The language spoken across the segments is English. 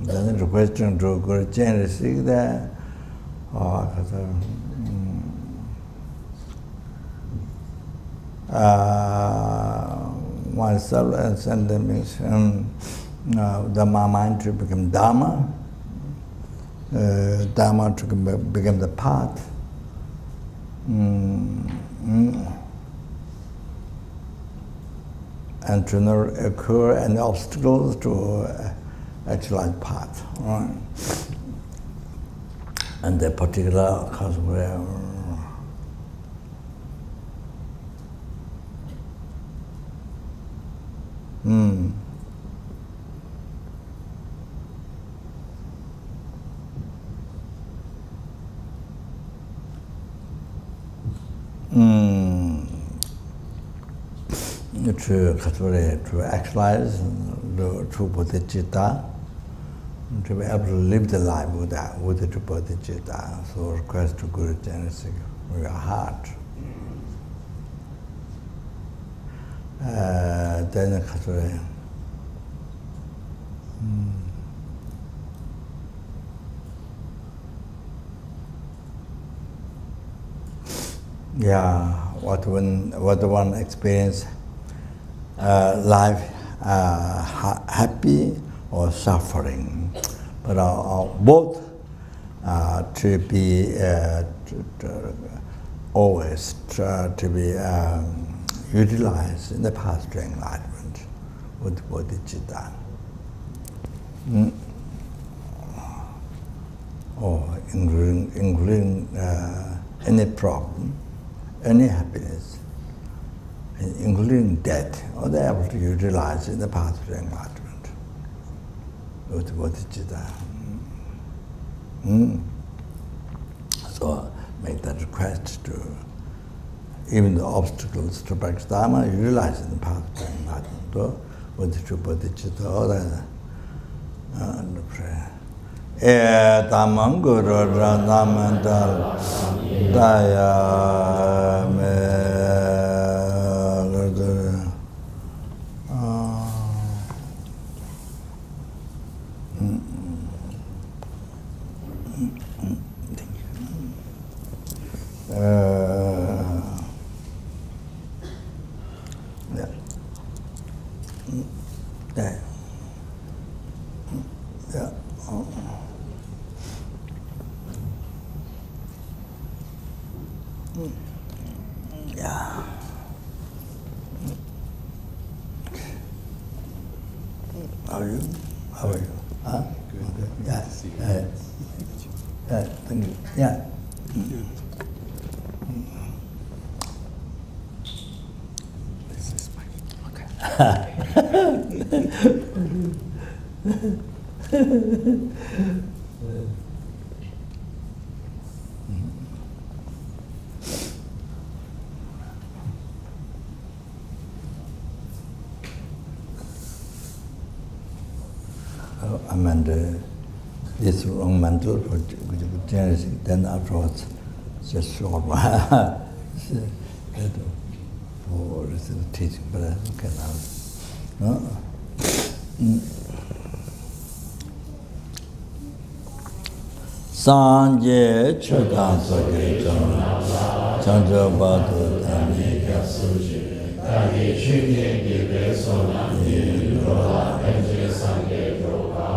then the question to go change there, oneself and sentient means the mind to become Dharma, Dharma to become the path. And to not occur any obstacles to actualize path, right? And the particular cause where to actualize the true bodhichitta, to be able to live the life with that, with the true bodhichitta. So request to Guru Genesis with your heart. Then what one experience life happy or suffering, but both to be always to be utilized in the path to enlightenment with bodhichitta. Or including any problem, any happiness, including death, or they are able to utilize in the path to enlightenment with bodhichitta. So make that request to even the obstacles to practice Dharma, utilize in the path to enlightenment with the true bodhichitta. Or the prayer. Tamam Guru Ranamandal Daya How are you? How are you? Huh? Good. Okay. Yeah. Thank you. Yeah. This is my okay. This wrong mental for Genesis, then afterwards, just short one. For the teaching, but okay now. No? Sanje Chodan Soge Chanjo Badu Tani Yasuji Tani Chunye Gibe Sona Yola Enje Sange Yoga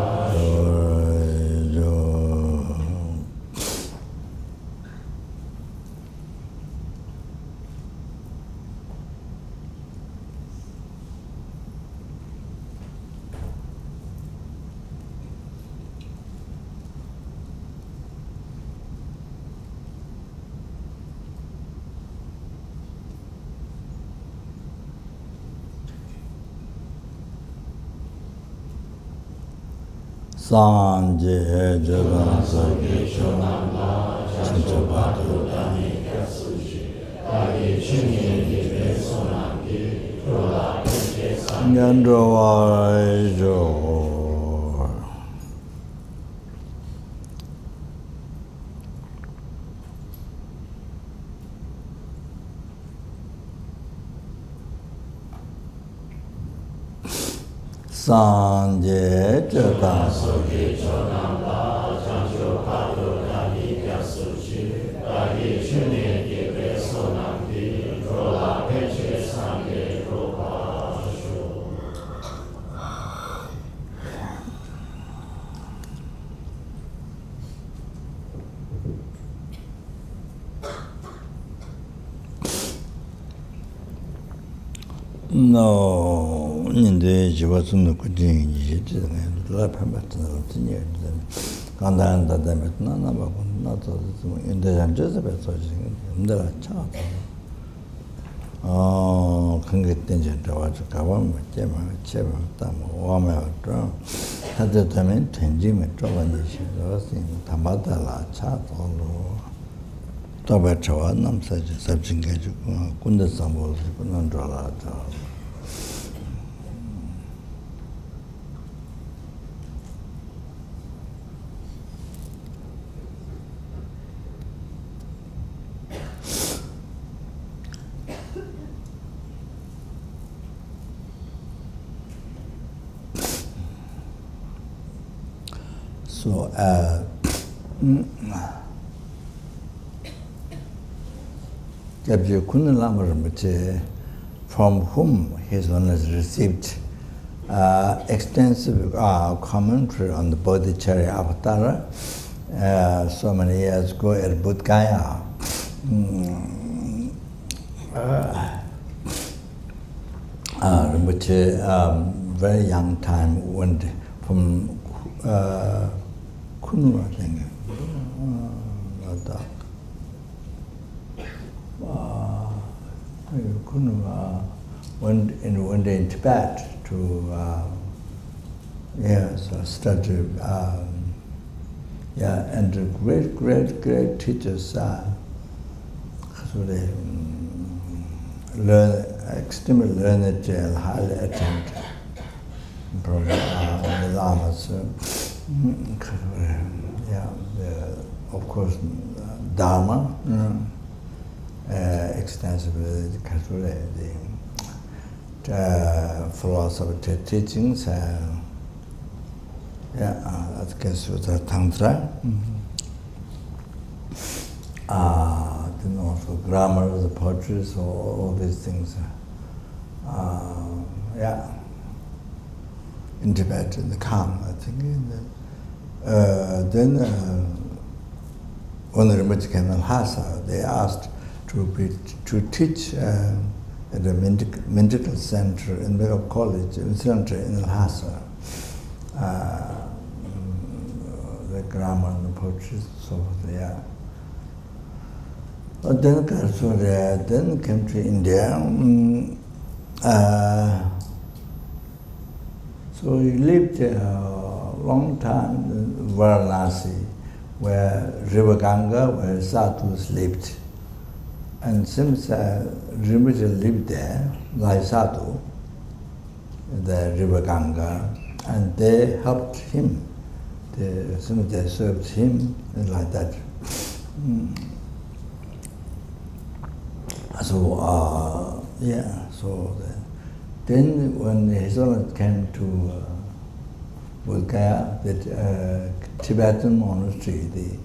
Sanje Jagan Sage Shonamba Chanchapatu Dani Kasuji Dagi Chunye Gibe Sonangi Rola Enje Sange Nyandro Jo. Sanje Chödam Soki Chonam La Chancho Pado Dagi Pyasuchi Dagi Chune Gebe Sonam Di Rola Peche Sange Ropa Shu. No, Ninde Jivatun Kujin, La Pemberton, Kandanda Demetna, not in the Jezebel, in the child. Oh, can get danger to watch a government, Gemma, Chever, Tam, Wama, Drum, had the time to Jimmy Trovandish, Tamata, Chat, all Tobachawa, Nam such a subject, Kunda Sambos, Kunandra. So, from whom his Holiness received extensive commentary on the bodhichitta avatar so many years ago at Bodh Gaya. Rinpoche, very young time, went from Kunu, I think. Kunu went in Tibet to study. And the great teachers extremely learned and highly attended. The lamas, of course, Dharma, extensively the philosophy teachings, I guess with the Tantra, then also grammar, the poetry, so all these things, in Tibet, in the Kham, I think. Then, when the Rinpoche came to Lhasa, they asked to teach at the medical center in the college, in center in Lhasa, the grammar and the poetry, so forth, But then came to India. So he lived a long time in Varanasi, where River Ganga, where sadhus lived. And since Rinpoche lived there, like sadhu, the River Ganga, and they helped him. They served him, and like that. So, then when his Holiness came to Bodh Gaya, the Tibetan monastery, the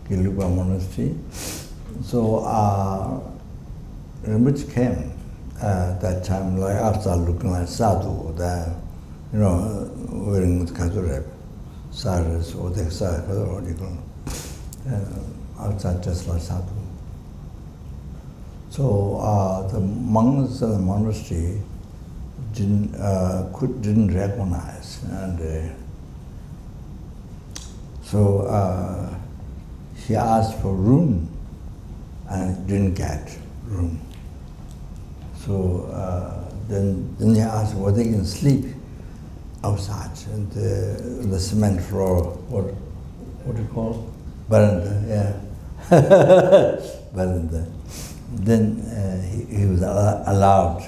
Gelugpa monastery, so Rinpoche came that time, like after looking like sadhu, wearing the kadureb, saras, or the kadureb, outside just like sadhu. So the monks of the monastery didn't recognize, and so he asked for room and didn't get room. So then he asked whether they can sleep outside in the cement floor. What do you call it? Veranda, veranda. Then he was allowed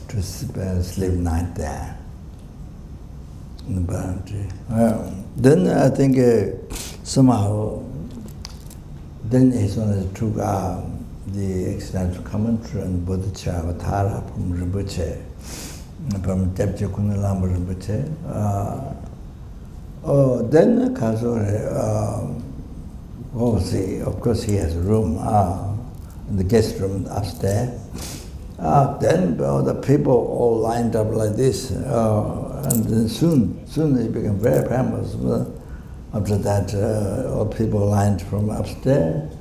to sleep night there in the veranda. Then I think somehow, then his Holiness took the extensive commentary on bodhichitta avatar from Rinpoche. from Jebje Kunalama Rinpoche. Then obviously, of course, he has a room in the guest room upstairs. Then the people all lined up like this, and then soon he became very famous. After that, all people lined from upstairs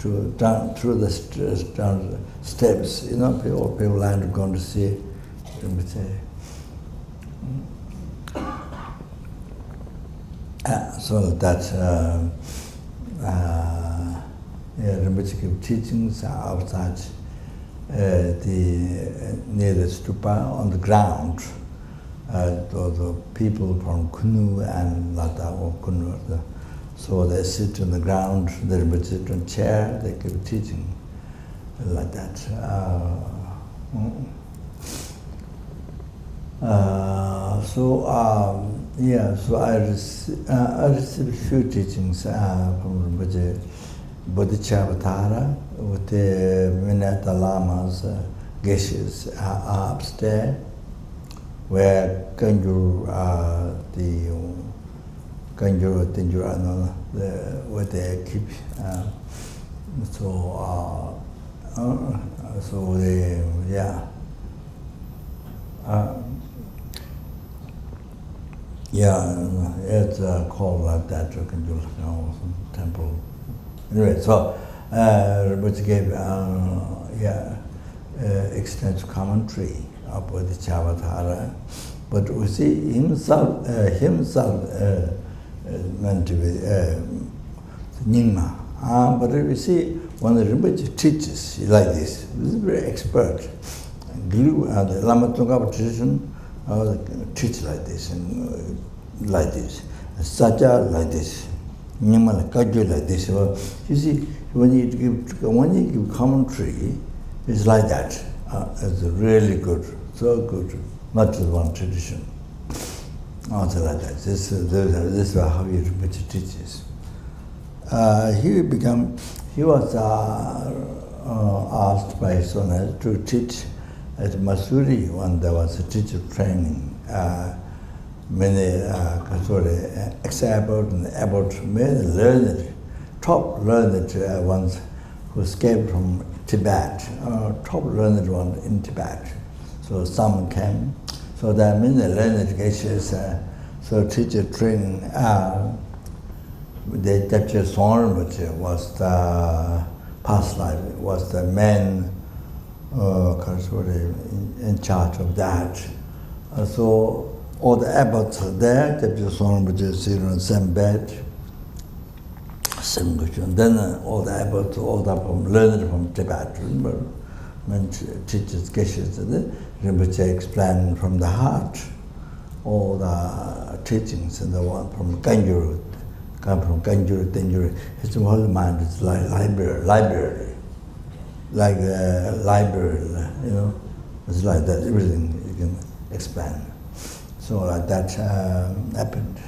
to down through the down steps. You know, people lined up going to see Rinpoche. So that Rinpoche gave teachings outside near the stupa on the ground. The people from Kunu and Lata or Kunu, so they sit on the ground, the Rinpoche sit on a chair, they give teaching like that. So I received a few teachings from Rinpoche, bodhichitta with the Mineta Lamas, geshes upstairs, where Kanjuru, where they keep. So they, it's called like that, Kanjuru, some temple. Anyway, so Rinpoche gave extensive commentary of bodhichitta, but we see himself meant to be Nyingma. But we see when the Rinpoche teaches like this, is very expert. The Lama Tsongkhapa tradition teach like this and like this, Satya like this, Nyingma like Kagyu like this. So you see, when you give commentary, it's like that. It's really good, so good, not just one tradition. Also like that. This is how Rinpoche teaches. He was asked by Sona to teach at Masuri when there was a teacher training. Many ex-abbot and abbot, many learned, top learned ones who escaped from Tibet, top learned one in Tibet. So some came. So there are many learned geshes. So teacher training. The Debje Rinpoche was the past life, was the man in charge of that. So all the abbots are there. Debje Rinpoche is sitting on the same bed. Then all the abbots, all the learned from Tibet, teachers, geshes, Rinpoche explained from the heart all the teachings and the one from Kanjuru, come from Kanjuru, Tenjuru. His whole mind is like library, like a library, you know. It's like that. Everything you can explain. So like that happened.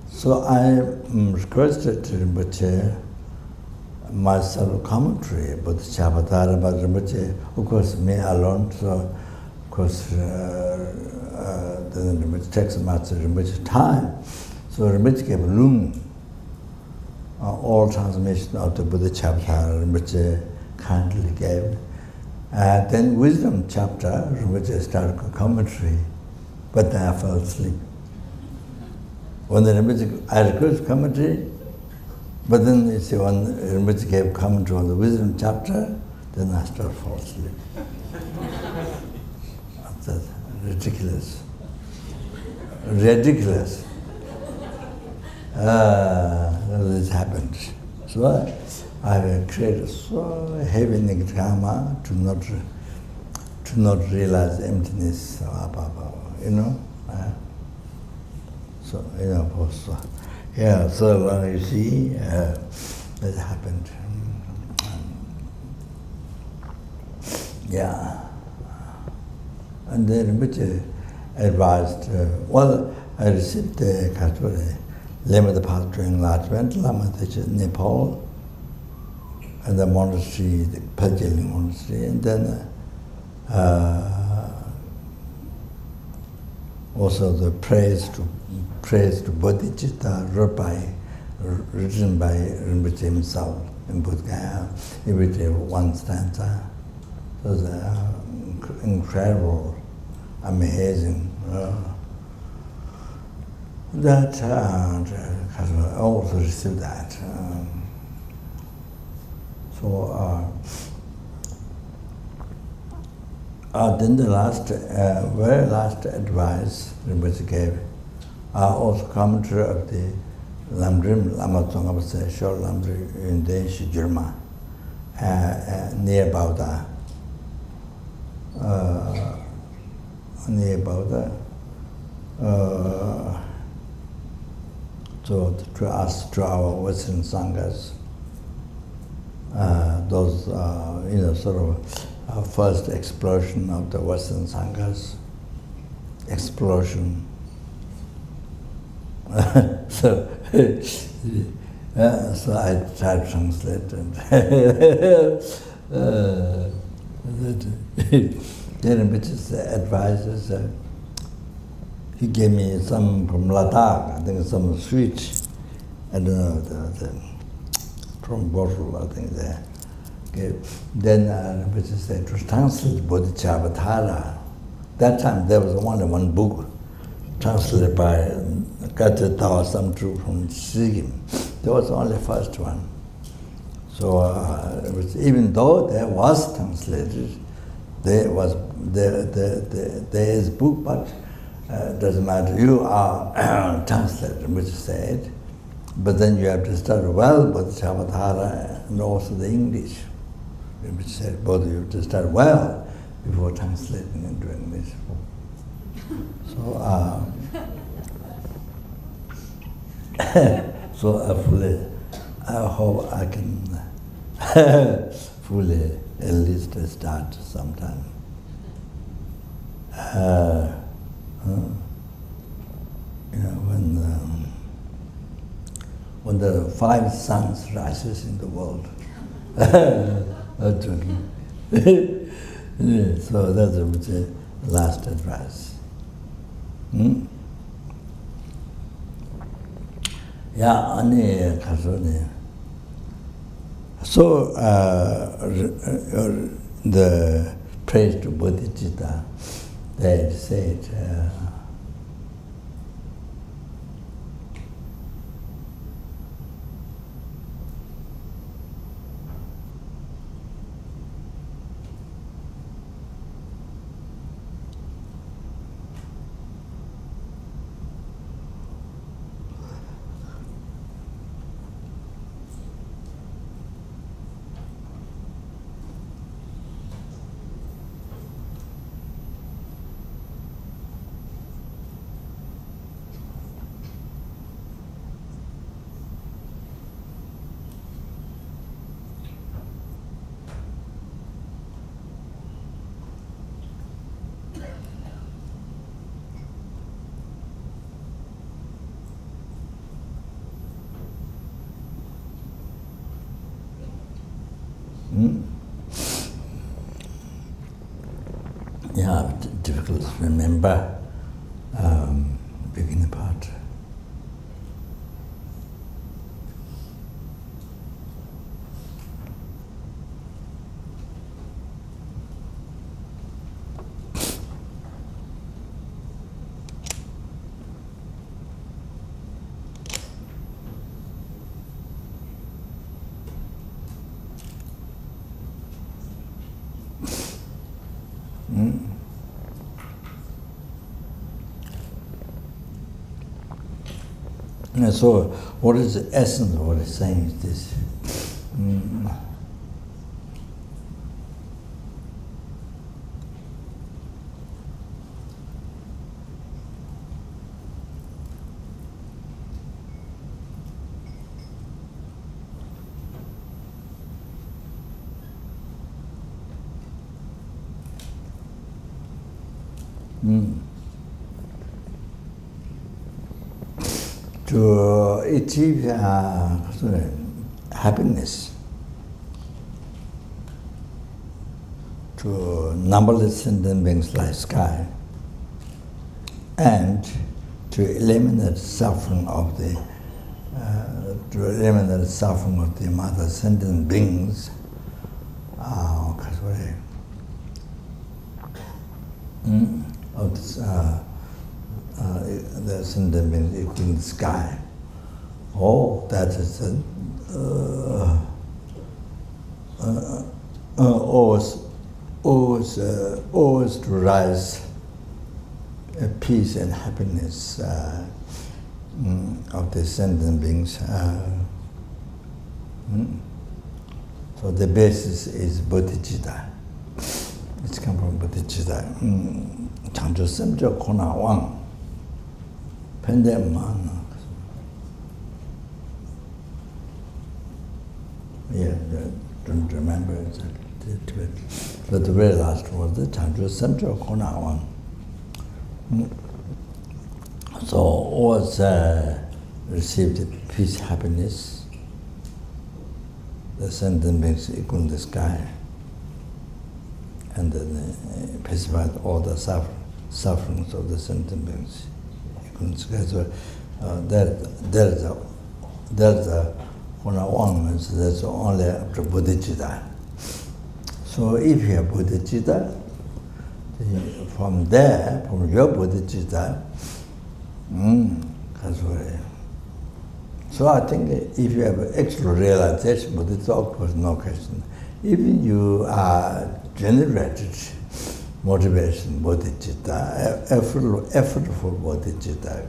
So I requested Rinpoche myself commentary about the Chabbatara, but Rinpoche, of course, me alone, so of course, then Rinpoche takes much Rinpoche time. So Rinpoche gave room, all transmission of the Buddha Chabbatara, Rinpoche kindly gave. Then wisdom chapter, Rinpoche started commentary, but then I fell asleep. When the Rinpoche, I requested commentary, but then you see when Rinpoche gave commentary on the wisdom chapter, then I started falling asleep. That's ridiculous. Ridiculous. This happened. So I have created so heavy negative karma to not realize emptiness, you know. So, you know, so you see, that happened. And then Rinpoche advised, I received the Lama the path during enlightenment, Lama teacher in Nepal. and the monastery, the Pajeling monastery, and then also the praise to bodhichitta written by Rinpoche himself in Bodhgaya, every day one stanza. Those are incredible, amazing. That I also received that. Then the last, very last advice Rinpoche gave, also commentary of the Lamdrim Lama Tsongkhapa short Lamdrim in Denshi Jirma, near Bauda. Near Bauda. To us, to our Western Sanghas, those, sort of first explosion of the Western Sanghas, explosion. So I tried to translate and then Rinpoche's advisors, he gave me some from Ladakh, I think some sweet, I don't know, from bottle, I think there. Okay. Then Rinpoche said, to translate bodhichitta. That time there was only one book translated by Gajah Tao Samtru from Sikkim. That was only the first one. So it was, even though there was translated, there is book, but doesn't matter. You are translated, which said, but then you have to study well bodhichitta and also the English. Which said both you have to study well before translating and doing this. So I hope I can fully at least start sometime. When the 5 suns rises in the world. So that's the last advice. So the praise to bodhichitta, they said, difficult to remember beginning part. So, what is the essence of what it's saying is this? To achieve happiness, to numberless sentient beings like sky, and to eliminate suffering of the mother sentient beings. Of this, the sentient beings equal the sky. Oh, that is always to rise peace and happiness of the sentient beings. So the basis is bodhichitta. It's come from bodhichitta. Chancho semjo kona wang. Pendemana. Yeah, don't remember exactly. But the very last was the Chancho semjo kona wang. So always received peace, happiness. The sentient beings equal the sky, and then pacified all the sufferings of the sentient beings equal the sky. So there's a that's only after bodhichitta. So if you have bodhichitta, from there, from your bodhichitta, so I think if you have actual realization, but it's of course no question. Even you are generated motivation, bodhichitta, effortful bodhichitta.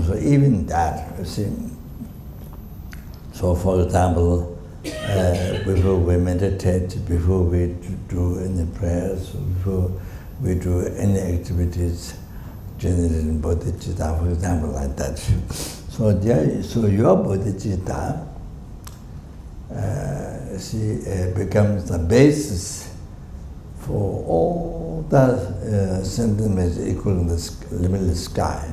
So even that, you see. So for example, before we meditate, before we do any prayers, before we do any activities generating bodhicitta, for example, like that. So your bodhicitta becomes the basis for all the sentiments equal in the limitless sky.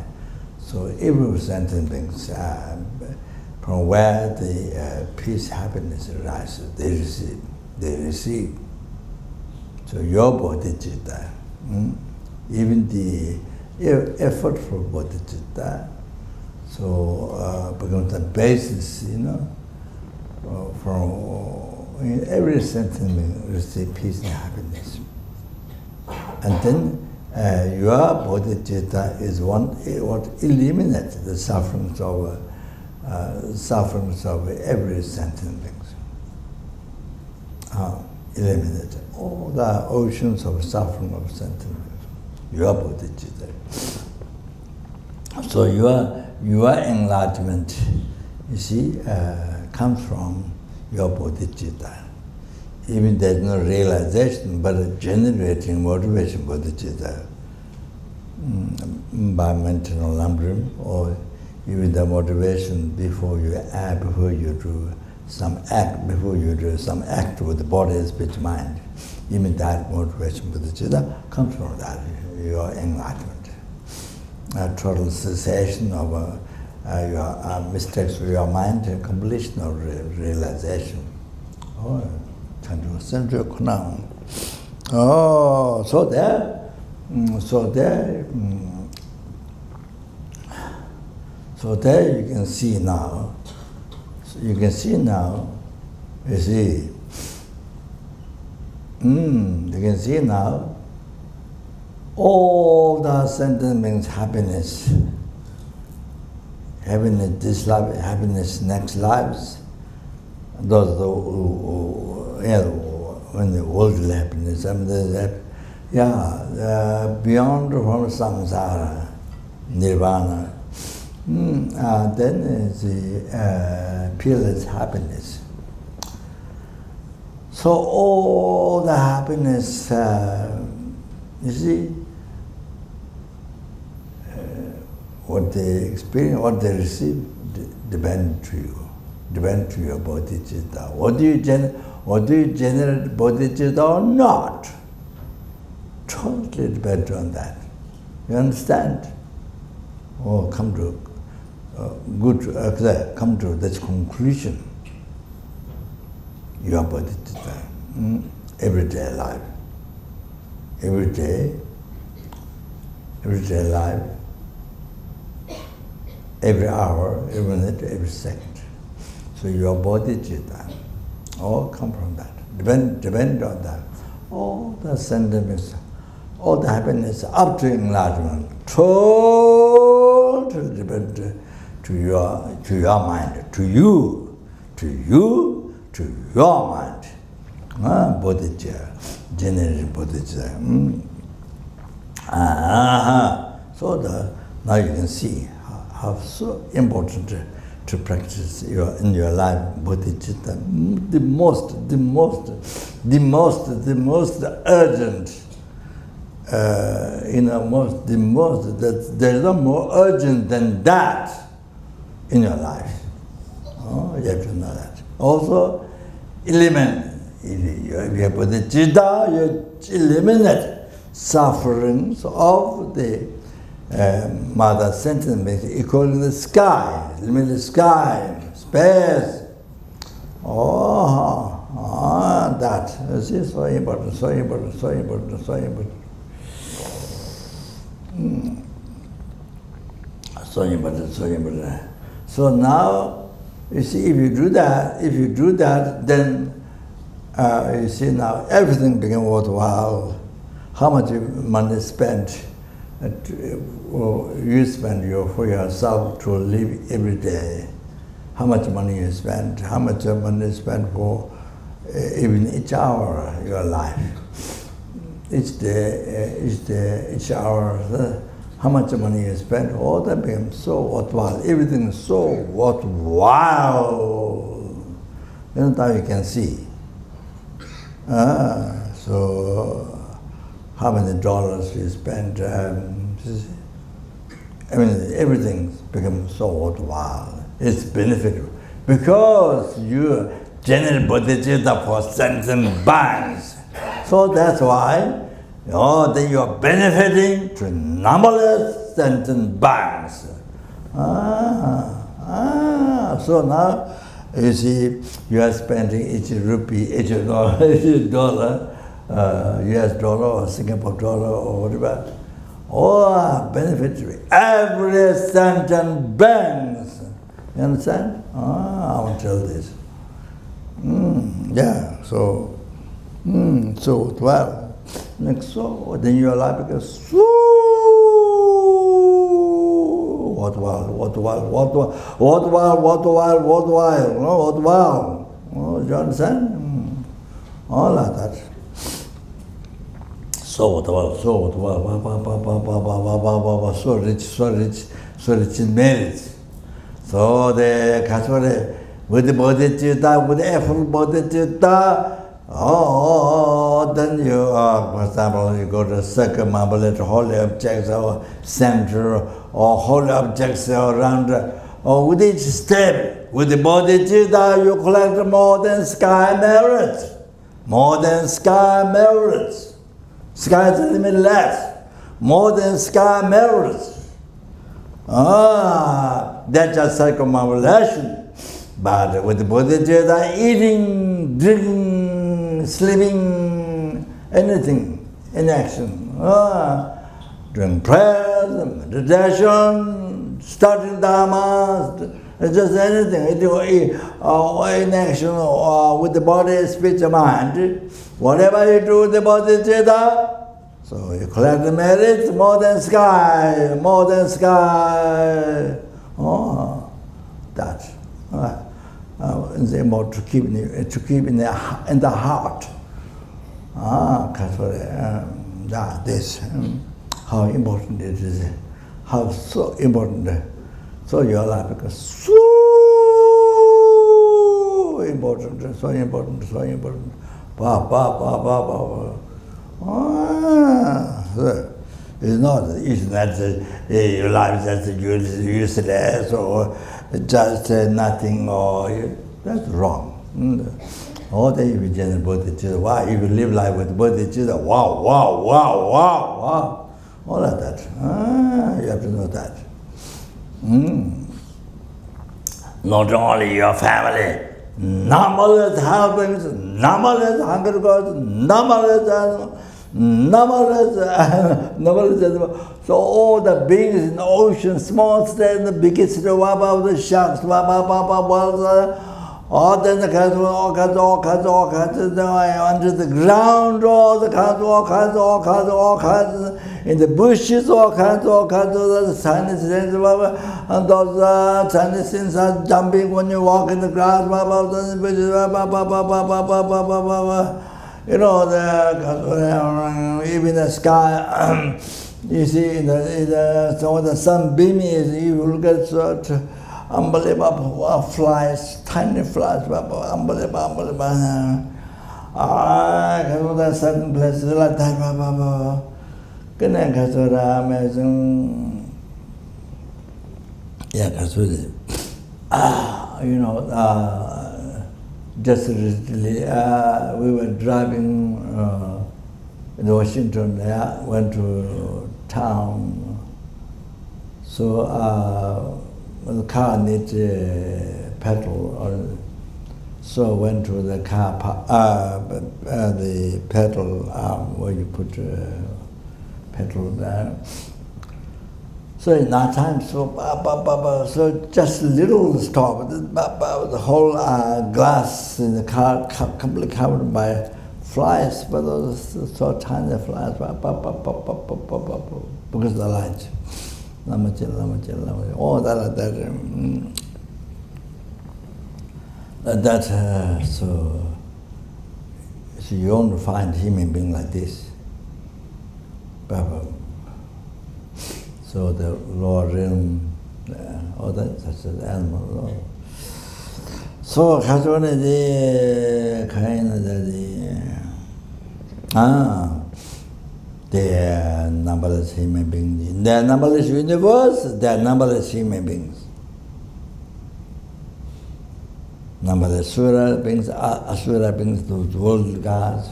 So every sentient beings, from where the peace, happiness arises, they receive. So your bodhicitta, even the effortful bodhicitta, so becomes the basis, from every sentient being receive peace and happiness. And then your bodhicitta is what eliminates the sufferings of every sentient being. Eliminate all the oceans of suffering of sentient beings. Your bodhicitta. So your enlightenment, you see, comes from your bodhicitta. Even there's no realization, but generating motivation bodhicitta by mental numbering, or even the motivation before you do some act with the body, speech, mind. Even that motivation bodhicitta comes from that, your enlightenment. Total cessation of your mistakes of your mind and completion of realization. So there you can see now. You can see now all the sentient beings' happiness, this life, happiness next lives, those when the worldly happiness, beyond from samsara, nirvana, then is the peerless happiness. So all the happiness, you see, what they experience, what they receive, depend to your bodhicitta. What do you generate bodhicitta or not? Totally depends on that. You understand? Or come to this conclusion. Your bodhicitta, everyday life. everyday life, every hour, every minute, every second. So your bodhichitta all come from that. Depend on that. All the sentiments, all the happiness up to enlightenment, totally depend to your mind, to your mind. Bodhichitta, generating bodhichitta. So now you can see how so important to practice in your life bodhichitta. The most urgent. There's no more urgent than that in your life. You have to know that. Also, eliminate. If you have bodhichitta, you eliminate sufferings of the mother sentient beings, equaling the sky, limited sky, space. That. This is so important, so important, so important, so important. So important, so important. So now, you see, if you do that, then you see now everything becomes worthwhile. How much money spent you spend for yourself to live every day? How much money you spend? How much money you spend for even each hour of your life? Each day, each hour. How much money you spend? All that becomes so worthwhile. Everything is so worthwhile. Now you can see. So how many dollars you spend? Everything becomes so worthwhile. It's beneficial because you generate bodhicitta for sentient beings. So that's why then you are benefiting to numberless sentient beings. So now you see you are spending each rupee, each dollar, US dollar or Singapore dollar or whatever. All benefit to every sentient beings. You understand? I want to tell this. So well. Next, so then your life becomes so worthwhile. Do you understand? All like that. So rich in merit. So the Kashmiri, with the bodhichitta, with the effort bodhichitta, then you, for example, you go to circumambulate holy objects or center or holy objects around, or with each step, with the bodhichitta, you collect more than sky merits. More than sky merits. Sky is limitless. More than sky merits. That's just circumambulation. But with the bodhichitta, eating, drinking, sleeping, anything, in action. Doing prayers, meditation, studying dharma, just anything. In action with the body, speech, and mind. Whatever you do with the bodhichitta, so you collect the merits more than sky, more than sky. That. To keep in the heart. This, how important it is, how so important. So your life becomes so important. It's not that your life is just useless or just nothing, or that's wrong. All that you generate bodhicitta. Wow, if you live life with bodhicitta, wow. All of that. You have to know that. Not only your family, numberless helpings, numberless hunger gods, numberless numberless, so all the beings in the ocean, smallest and the biggest, what about the sharks, what all then the kinds, all kinds, under the ground, all kinds, in the bushes, all kinds of the Chinese things, and those Chinese things are jumping when you walk in the grass, the bushes, you know, even the sky, you see, so the sun beaming is, you look at such unbelievable flies, tiny flies, unbelievable. There's certain places like that, amazing. Yeah, you know, just recently, we were driving in Washington, went to town. So the car needs petrol, so went to the car, the petrol arm where you put petrol there. So in that time, so just a little stop, the whole glass in the car completely covered by flies, but those so tiny flies, because of the light. Oh, so you won't find human being like this. So the lower realm, all that's an animal. So there are numberless human beings. There are numberless universe, there are numberless human beings. Numberless Sura beings, Asura beings, those world gods,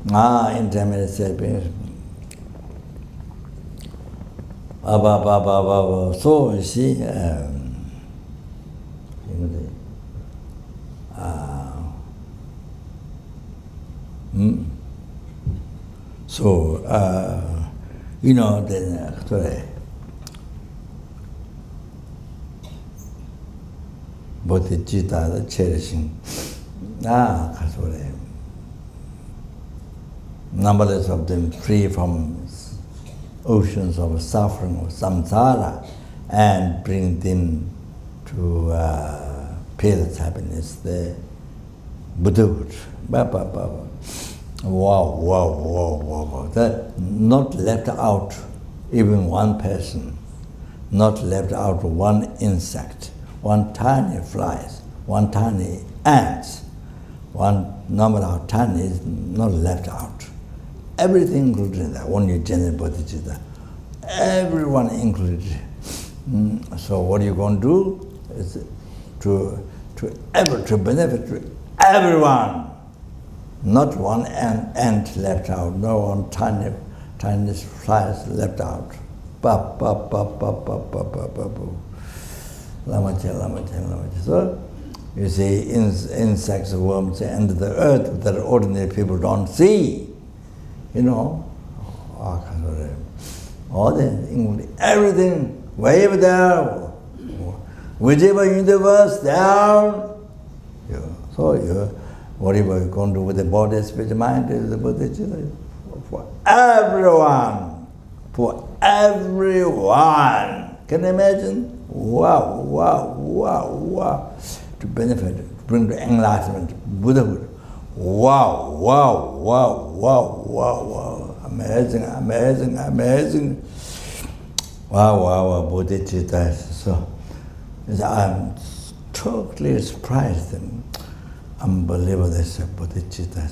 intermediate beings. So you see, so you know, then bodhichitta, the cherishing, numberless of them free from oceans of suffering of samsara, and bring them to peace, happiness, the Buddhahood. Wow. That not left out even one person, not left out one insect, one tiny flies, one tiny ants, one number of tiny is not left out. Everything included in that, when you generate bodhicitta. Everyone included. So what are you going to do? Is to benefit to everyone. Not one ant left out, no one tiny flies left out. So you see insects, worms under the earth that ordinary people don't see. You know, all the everything way over there, whichever universe there. So whatever you're going to do with the body, spirit, mind, is the bodhicitta for everyone. For everyone. Can you imagine? Wow. To benefit, to bring to enlightenment, Buddhahood. Wow. Amazing. Wow, bodhicitta. So I'm totally surprised. Unbelievable, this bodhicitta.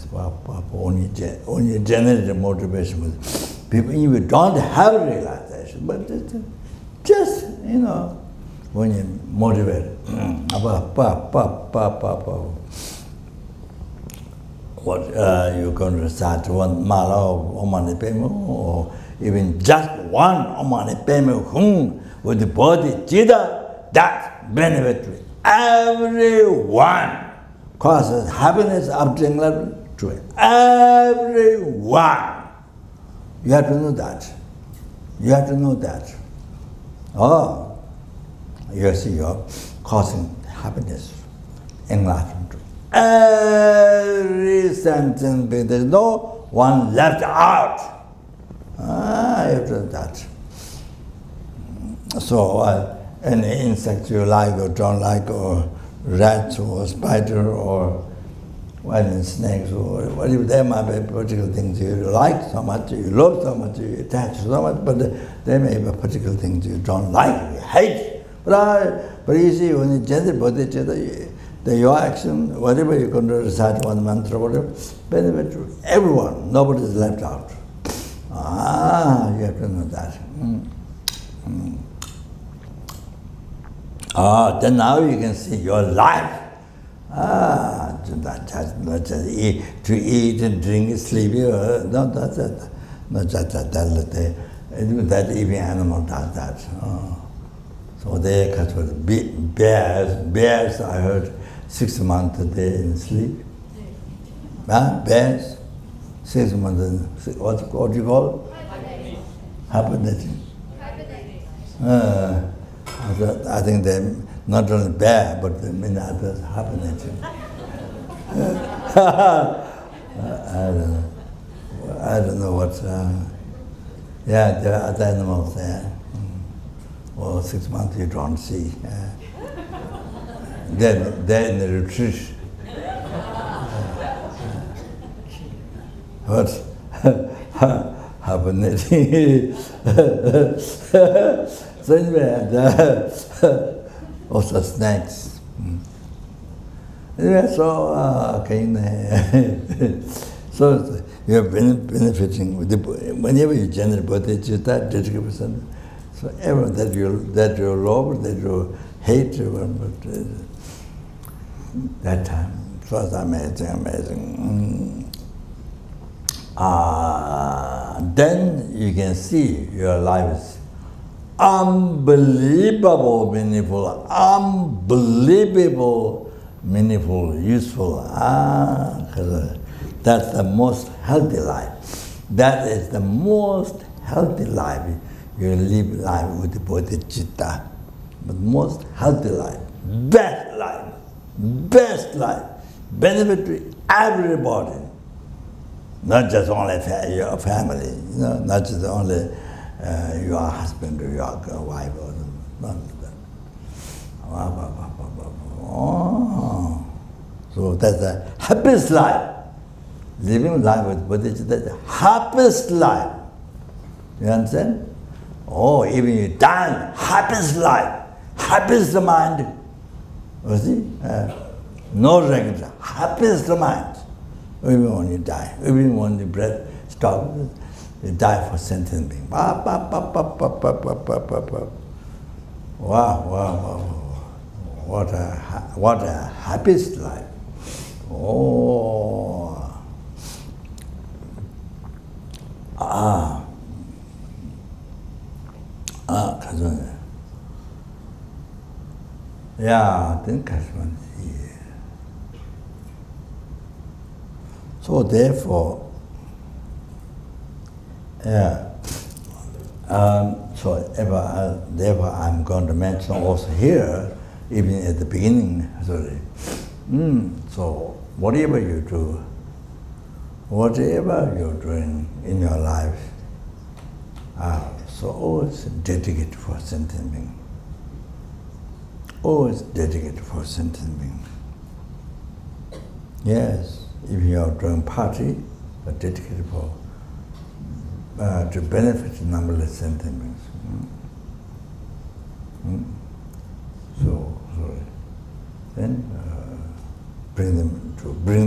Only generated motivation with people. You don't have realization, but just, you know, when you're motivated. What you're going to recite one mala of Om Mani Padme Hum, or even just one Om Mani Padme Hum with the bodhicitta, that benefit to everyone. Causes happiness up to everyone. You have to know that. You have to know that. Oh, you see, you're causing happiness, enlightenment. Every sentient being, there's no one left out. You have to do that. So, any insect you like or don't like, or rats or spider or snakes or whatever, there might be particular things you like so much, you love so much, you attach so much, but there may be particular things you don't like, you hate. But you see, when you gender bodhichitta, your action, whatever you're going to recite one mantra, whatever, benefit to everyone. Nobody is left out. You have to know that. Then now you can see your life. Not just eat and drink, sleep. No, that's it. Not just that even animal does that. So they catch bears, I heard 6 months a day in sleep. Bears, 6 months, what do you call it? Hibernating. I think they're not only bear, but many others hibernating. I don't know what. There are other animals there. Well, 6 months you don't see. They're in the retreat. What? Hibernating. So anyway, also snacks. Anyway, so you're benefiting with whenever you generate bodhichitta, dedicated person. So everyone that you love, that you hate, but that time it was amazing. Then you can see your life is unbelievable meaningful, useful. That's the most healthy life. That is the most healthy life. You live life with bodhichitta, but most healthy life, best life, benefit to everybody, not just only your family, not just only your husband or your wife or not that. So that's the happiest life. Living life with bodhichitta is the happiest life. You understand? Even you die, happiest life, happiest mind. You see? No regret, happiest mind. Even when you die, even when the breath stops, you die for sentient being. Wow. What a happiest life. So therefore, therefore I'm going to mention also here, even at the beginning, so whatever you do, whatever you're doing in your life, so always dedicate for sentient being. Always dedicate for sentient being. Yes, if you are doing party, but dedicated for to benefit numberless sentient beings. So then bring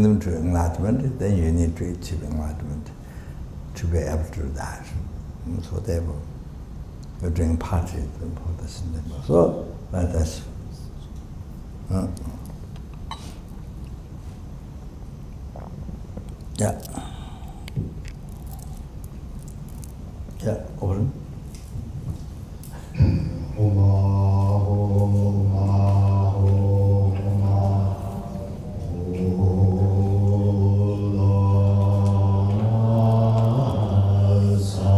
them to enlightenment. Then you need to achieve enlightenment to be able to do that. So therefore, you're doing party for the sentient beings. So that's. Over. Sa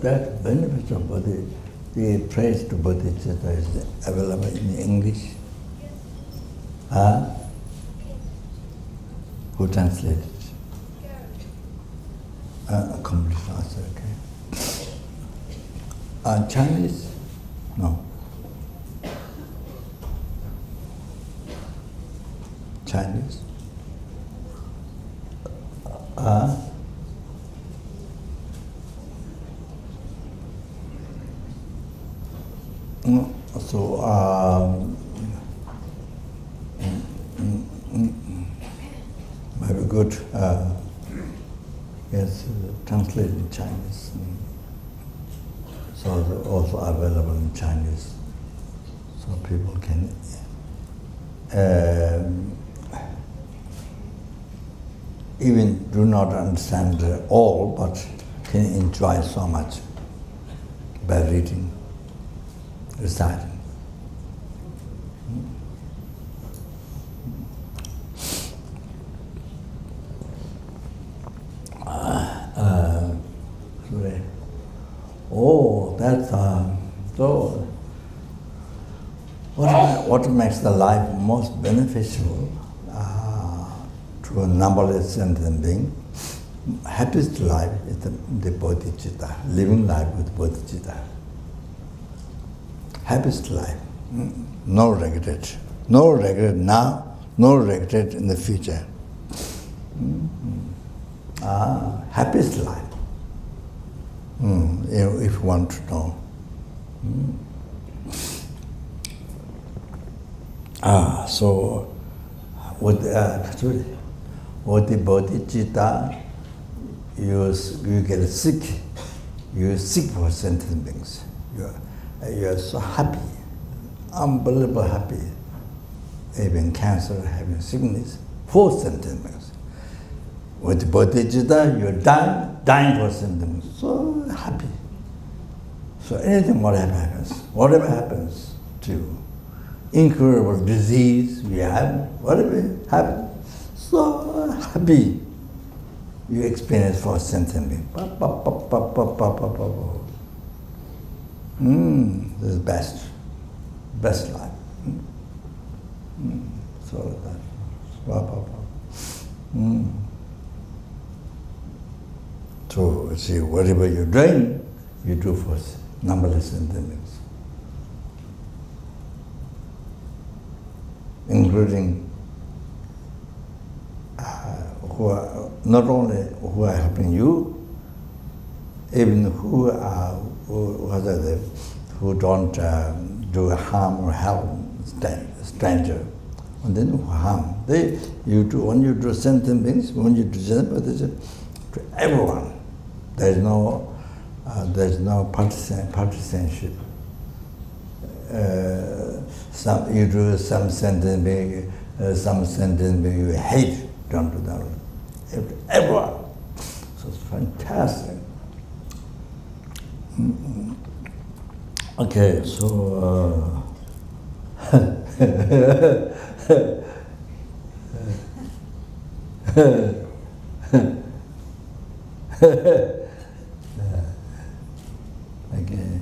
That benefit of body, the praise to bodhichitta is available in English. Who translated? Complete answer, okay. Chinese? No. Chinese? Very good. Yes, translated in Chinese. So they're also available in Chinese, so people can even do not understand all, but can enjoy so much by reading, reciting. Oh, that's so. What makes the life most beneficial to a numberless sentient being? Happiest life is the bodhichitta, living life with bodhichitta. Happiest life, no regret. No regret now, no regret in the future. Happiest life, if you want to know. So with the bodhichitta, you get sick. You're sick for sentient beings. You're so happy, unbelievable happy, having cancer, having sickness, for sentient beings. With bodhichitta, you're dying for sentient beings, so happy. So anything, whatever happens to you, incurable disease we have, whatever happens, so happy you experience for sentient being. This is best life. So that. So see, whatever you're doing, you do for numberless sentient beings, including who are not only who are helping you, even who don't do harm or help stranger, and then harm. When you do sentient beings, when you do sentient, to everyone, there's no partisanship. You do some sentient being, you hate. Don't do that. Everyone. So it's fantastic. Okay, so okay.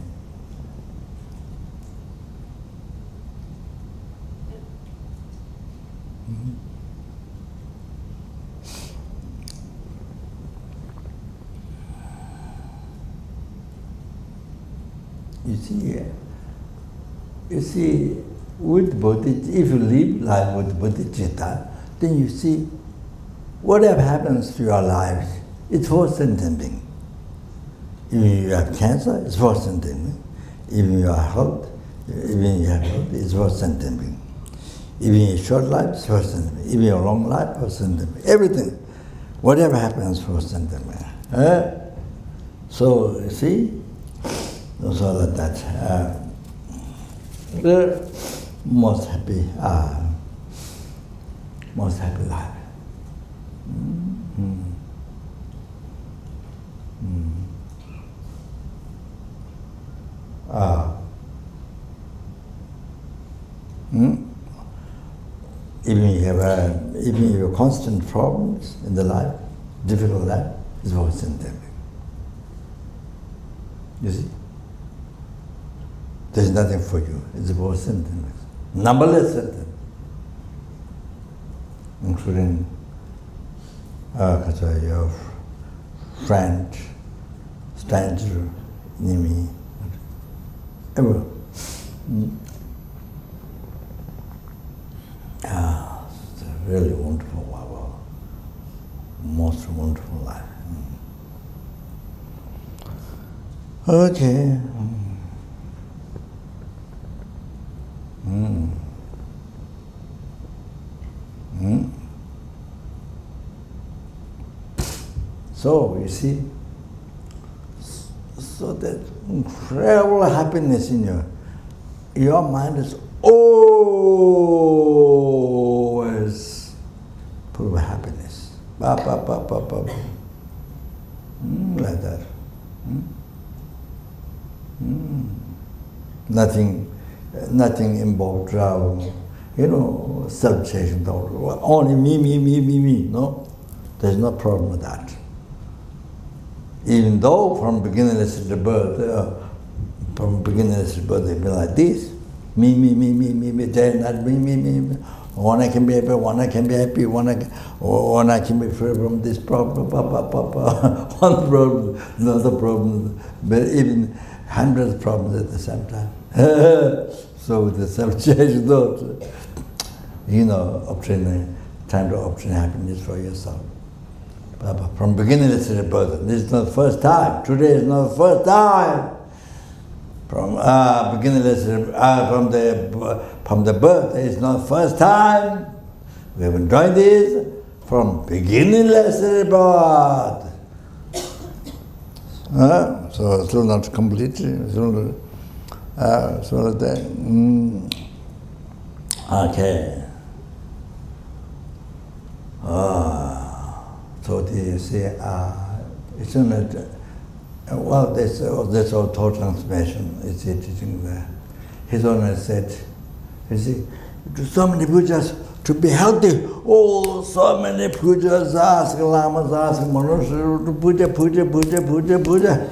You see, with bodhichitta, if you live life with bodhichitta, then you see whatever happens to your life, it's for sentient being. Even you have cancer, it's for sentient being. Even you have health, it's for sentient being. Even your short life, it's for sentient being. Even your long life, for sentient being. Everything, whatever happens for sentient being. So you see. So that the most happy life. Even if you have constant problems in the life, difficult life, is for sentient. You see. There's nothing for you. It's about sentient, numberless sentient, including your friend, stranger, enemy, everyone. It's a really wonderful, most wonderful life. Okay. So you see, so that incredible happiness in your mind is always full of happiness. Like that. Nothing involved self-chasing, only me. No, there's no problem with that. Even though from beginningless to birth, they be like this, me, day and night, me. One I can be happy, one I can be happy, one I can be free from this problem, one problem, another problem, but even hundreds of problems at the same time. So with the self-chasing thought, trying to obtain happiness for yourself. From beginningless to birth, this is not the first time. Today is not the first time. From beginningless, from the birth, it's not the first time. We have enjoyed this from beginningless to birth. So still not completely. Okay. So you see, it's not. That's all total transformation. It's teaching there. His Holiness said, You see, so many pujas to be healthy. Oh, so many pujas ask, lamas ask, manushya to puja.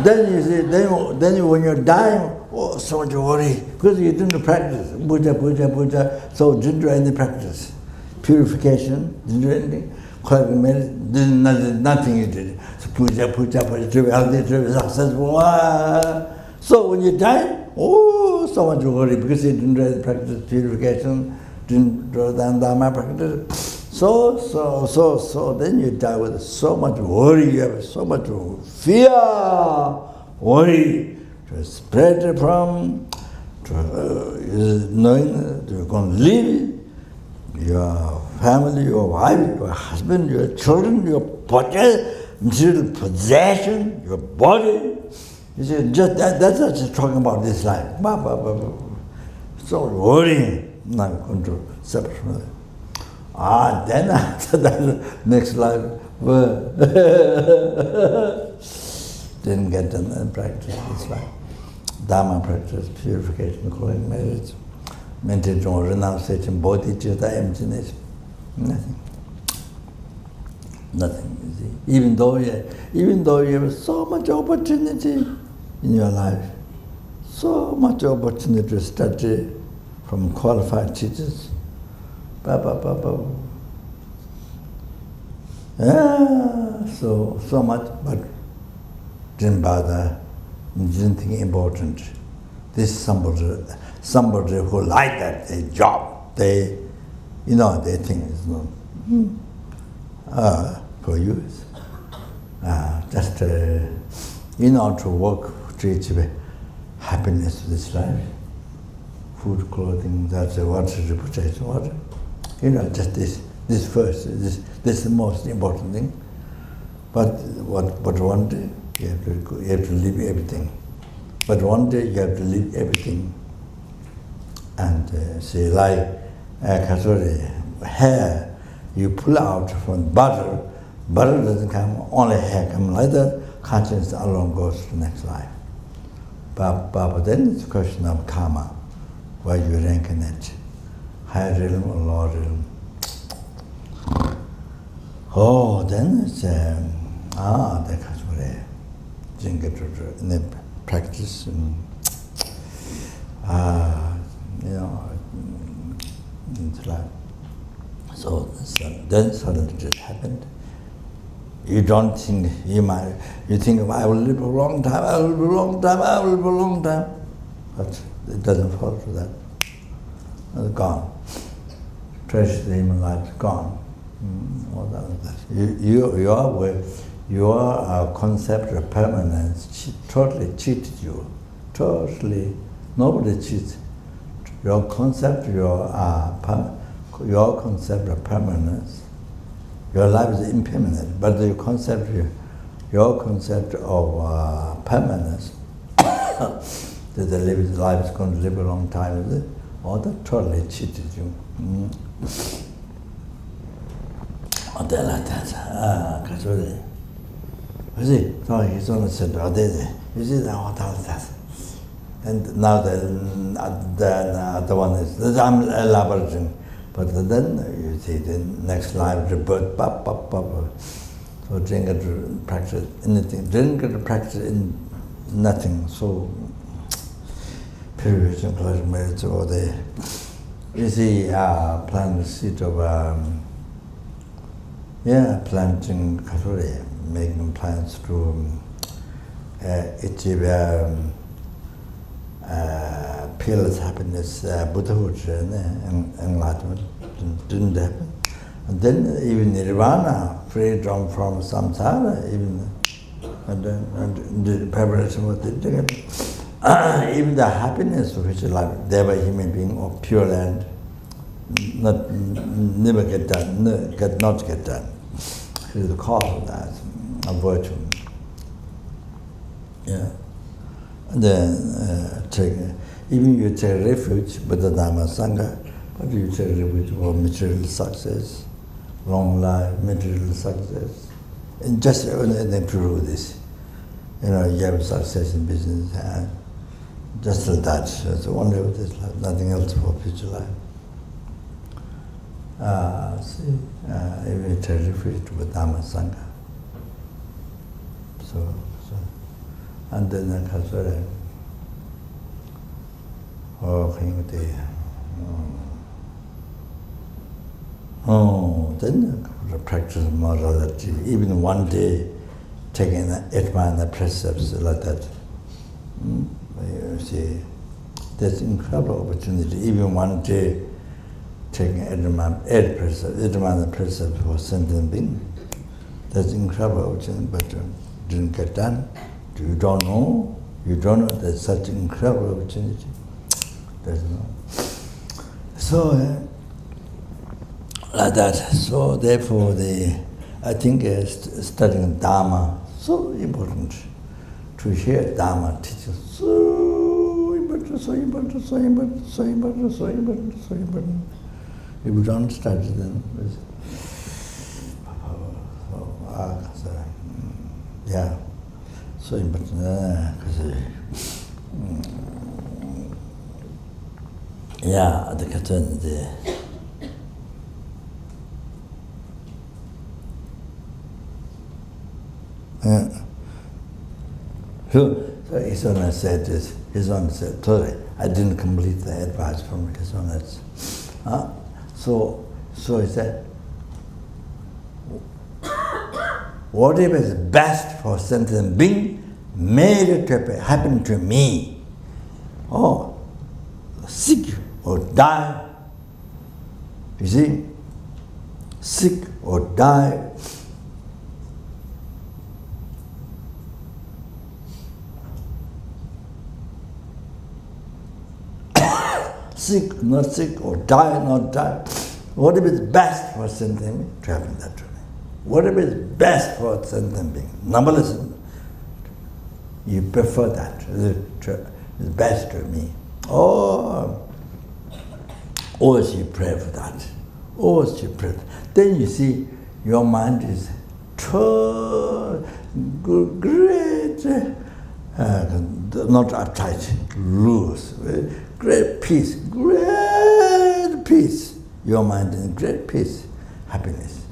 Then you see, then when you're dying, oh, so much worry because you didn't practice puja. So didn't do any practice, purification, didn't do anything. Nothing you did. So puja, to be healthy, to be successful. So when you die, oh, so much worry because you didn't do any practice, purification, didn't do the Dharma practice. So then you die with so much worry, you have so much fear, worry to spread from, knowing that you're going to leave your family, your wife, your husband, your children, your body, material possession, your body. You see, that's just talking about this life. So worrying, now you're going to separate from it. Then after that, next life, didn't get done practice this life. Dharma practice, purification, calling marriage, meditation, renunciation, bodhichitta, emptiness, nothing. Nothing, you see. Even though you have so much opportunity in your life, so much opportunity to study from qualified teachers, so much, but didn't bother, didn't think important. This is somebody who like that, their job, they think it's not for you. Just to work to achieve happiness in this life. Food, clothing, that's what Rinpoche water. Just this first, this is the most important thing. But one day you have to leave everything. But one day you have to leave everything. And say like hair, you pull out from butter doesn't come, only hair comes like that, consciousness alone goes to the next life. But then it's a question of karma, where you rank in it, higher realm or lower realm. Oh, then it's that's what in the practice, it's like, so then suddenly it happened. You don't think you think I will live a long time, I will live a long time. But it doesn't follow to that. It's gone. Treasure the human life is gone. Your concept of permanence totally cheated you. Totally, nobody cheats. Your concept of permanence. Your life is impermanent, but your concept of permanence, that the life is going to live a long time, is it? Oh, that totally cheated you. Oh, that like that. You see, so he's only said, you see that. And now the one is, I'm elaborating. But then you see the next life, rebirth, So didn't get to practice anything, didn't get to practice in nothing. So purification, pleasure, marriage, all there. You see, plant the seed of, planting kasuri, making plants to achieve peerless happiness, Buddhahood, enlightenment, didn't happen. And then even nirvana, freedom from samsara, even and the preparation what they did. Even the happiness which is like deva human being or pure land, never get done, not get done. This is the cause of that, of virtue. Yeah. And then even you take refuge, Buddha Dhamma Sangha, but you take refuge for material success, long life, material success. And just to do this, you have success in business, Just like that. It's only with this life, nothing else for future life. If you take refuge with Dhamma Sangha. So, and then I can say, then the practice of morality, even one day taking the Atman, the precepts like that. You see, there's incredible opportunity, even one day taking Atman, the precepts for sentient being. That's incredible opportunity, but didn't get done. You don't know, there's such incredible opportunity. There's no. So, like that. So therefore, I think studying Dharma so important. To hear Dharma teaching so important, so important, so important, so important, so important, so important. If you don't study, then yeah, so important. Yeah, the concern there. So his Honor said this. His Honor said, sorry, I didn't complete the advice from His Honor. So he said, whatever is best for sentient being, made it to happen to me. Oh, sick or die. You see, sick or die. Sick, not sick, or die, not die. Whatever is best for sentient being, to happen that to me. Whatever is best for sentient being, numberless, you prefer that. It's best to me. Oh, always you pray for that. Always you pray. Then you see your mind is great, not uptight, loose. Great peace, great peace. Your mind is great peace, happiness.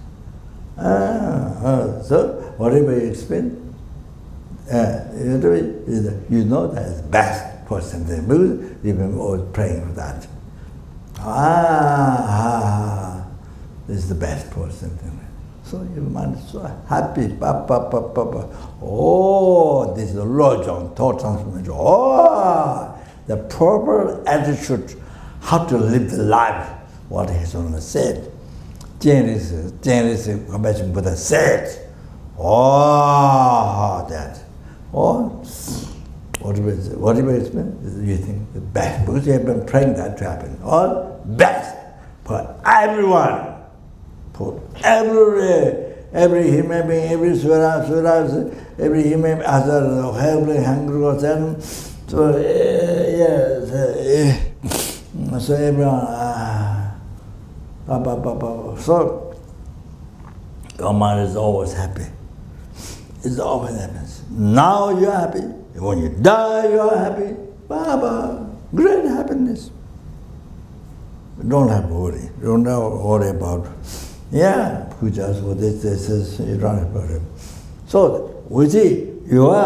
So whatever you experience, you know that is best for something. You've been always praying for that. This is the best for something. So your mind is so happy. Oh, this is the Lojong, thought transformation. Oh, the proper attitude, how to live the life, what His Honor said. Generous compassion Buddha said. Oh, that. Oh, whatever it's been, you think the best, because you have been praying that to happen. All best for everyone, for every human being, every swaraj, every human being, helping, hungry, so so everyone, so your mind is always happy. It always happens. Now you're happy. When you die, you're happy. Great happiness. Don't have to worry. Don't have to worry about pujas or this, you don't have to worry. So we see your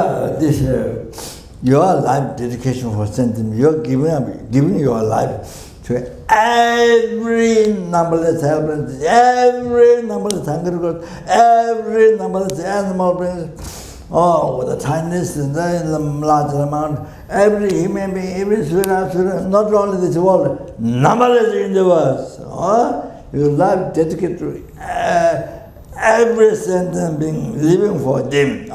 life dedication for sentient, you're giving your life to every numberless helpless, every numberless hungry God, every numberless animal brings, with the tiniest and the larger amount, every human being, every sura, not only this world, numberless universe. Your life dedicated to every sentient being living for them.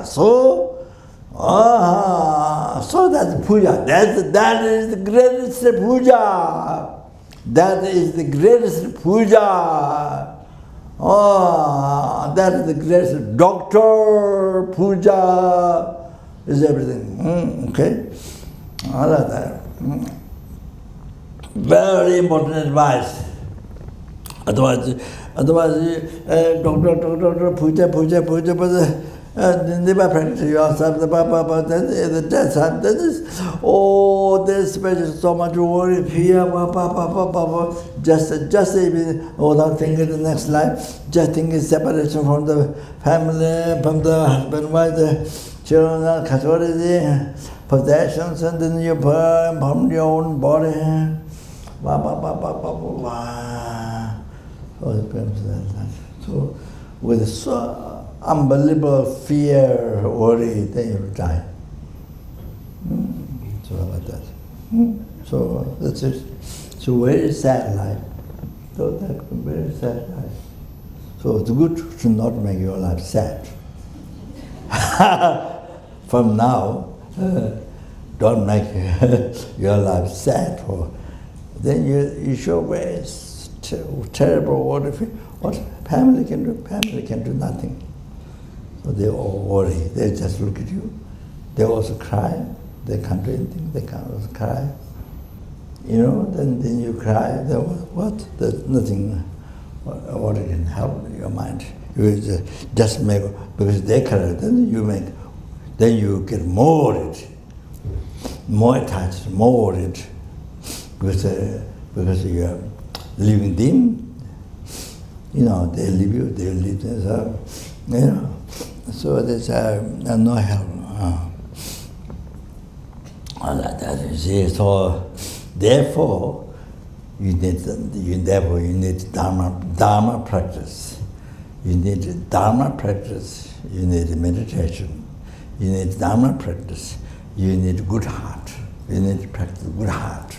So that's puja. That is the greatest puja. That is the greatest puja. That is the greatest doctor puja. Is everything. Okay? All of that. Very important advice. Otherwise, doctor, puja. never practice yourself, then at the death time, then there's so much worry, fear, just even without thinking the next life, just thinking separation from the family, from the husband, wife, the children, custody, possessions, and then you burn from your own body. So with so unbelievable fear, worry, then you die. So like that. So that's it. So very sad life. So that's a very sad life. So it's good to not make your life sad. From now, don't make your life sad. Then you show very terrible worry. What family can do? Family can do nothing. So they all worry. They just look at you. They also cry. They can't do anything. They can't also cry. Then you cry. Then what? There's nothing. What can help your mind? You just make, because they cry. Then you make. Then you get more worried, more attached, more worried, because you are living them. They leave you, they leave themselves, So there's no help. Like that, you see. So therefore, you need Dharma practice. You need Dharma practice. You need meditation. You need Dharma practice. You need good heart. You need to practice good heart.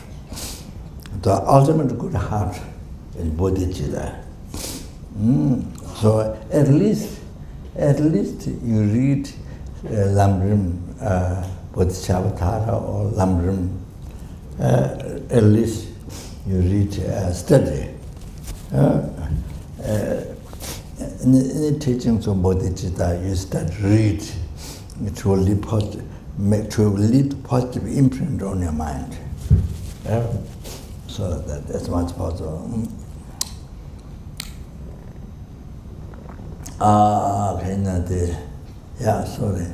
The ultimate good heart is bodhichitta. So at least you read Lamrim Bodhisattva or Lamrim. At least you read study. In the teachings of bodhichitta, you start read. It will leave positive imprint on your mind. So that's much possible. Okay, now sorry.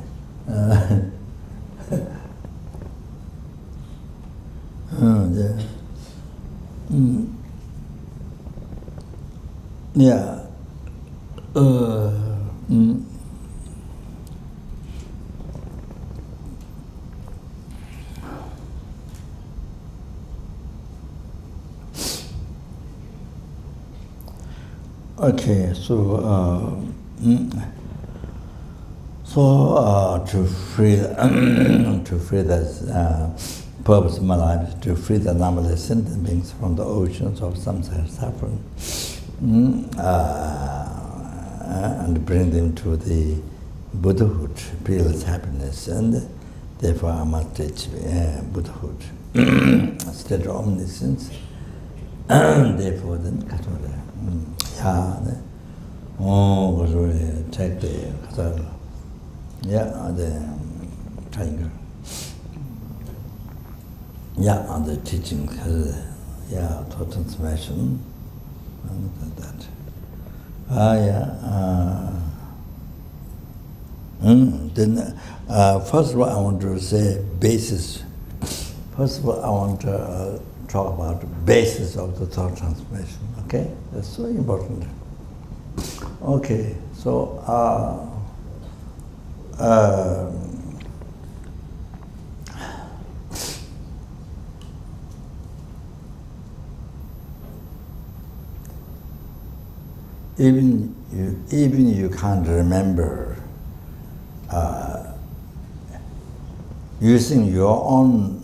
Okay, so to free the purpose of my life is to free the numberless sentient beings from the oceans of samsara suffering, and bring them to the Buddhahood, peerless happiness, and therefore I must teach Buddhahood, state of omniscience, and therefore then take the triangle. The teaching total transformation, and that. Then first of all, I want to say basis. First of all, I want to talk about the basis of the thought transformation. Okay, that's so important. Okay, so even you can't remember using your own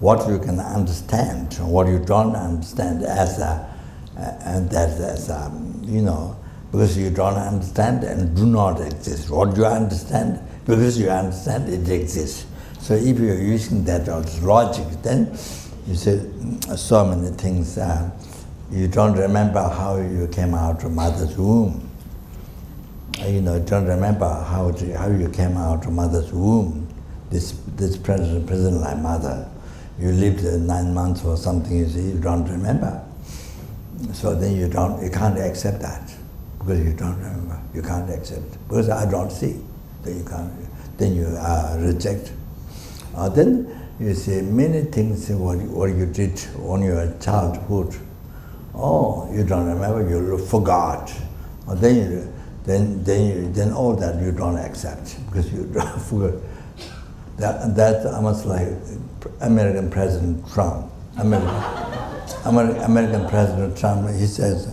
what you can understand, what you don't understand because you don't understand and do not exist. What you understand, because you understand, it exists. So if you're using that as logic, then you say so many things. You don't remember how you came out of mother's womb. Don't remember how you came out of mother's womb. This present life mother. You lived 9 months or something. You don't remember. So then you can't accept that. because you don't remember, you can't accept. Because I don't see, then you can't. Then you reject. Then you see many things what you did on your childhood. Oh, you don't remember, you forgot. Then all that you don't accept because you don't forget. That's almost like American President Trump. American President Trump, he says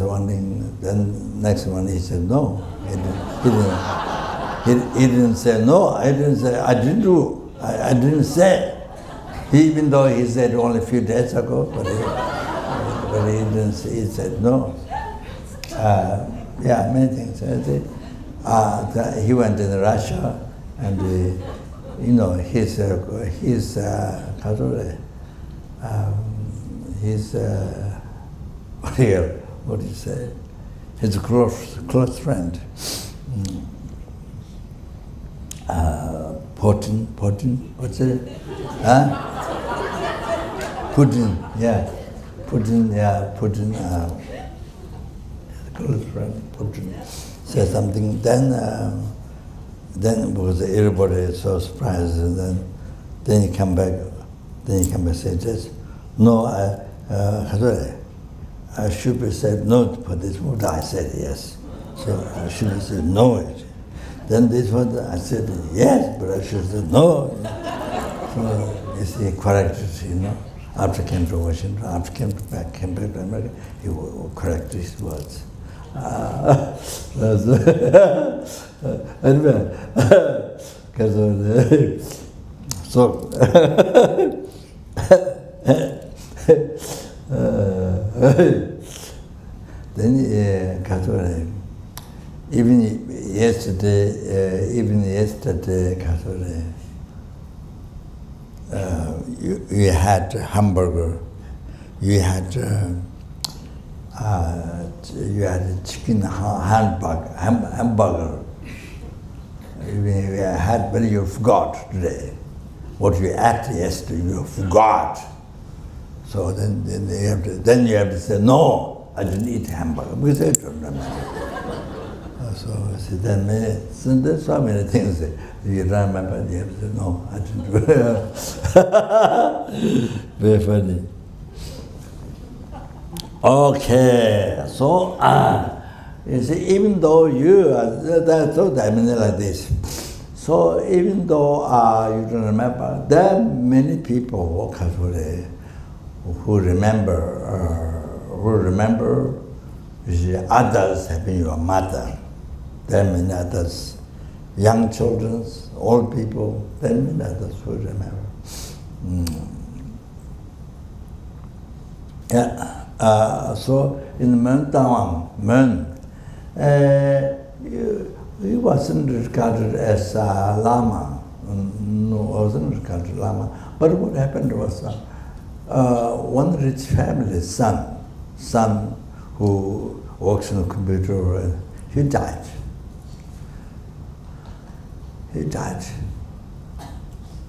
one thing, then next one he said no. He didn't say no. I didn't say I didn't do. I didn't say. Even though he said only a few days ago, but he didn't say. He said no. Yeah, many things. He went to Russia, and his what do you say? His close friend. Putin, what's it? Putin, close friend, Putin, said something. Then because everybody is so surprised, and then he come back. Then he come back and say this. No, I should have said no for this one. I said yes. So I should have said no. Then this one, I said yes, but I should have said no. So you see, corrected, After came to Washington, after came back to America, he corrected his words. Anyway, so then even yesterday, you had hamburger, you had chicken hamburger. You had, but you forgot today. What you ate yesterday, you forgot. So then you have to say, no, I didn't eat hamburger, because I don't remember. So there's so many things you don't remember, you have to say, no, I didn't do it. Very funny. Okay, so you see, even though you that's so like this. So even though you don't remember, there are many people who remember others having your mother. There are many others, young children, old people. There are many others who remember. Yeah. So in Men, he wasn't regarded as a Lama. No, wasn't regarded as Lama. But what happened was one rich family's son who works on a computer, he died.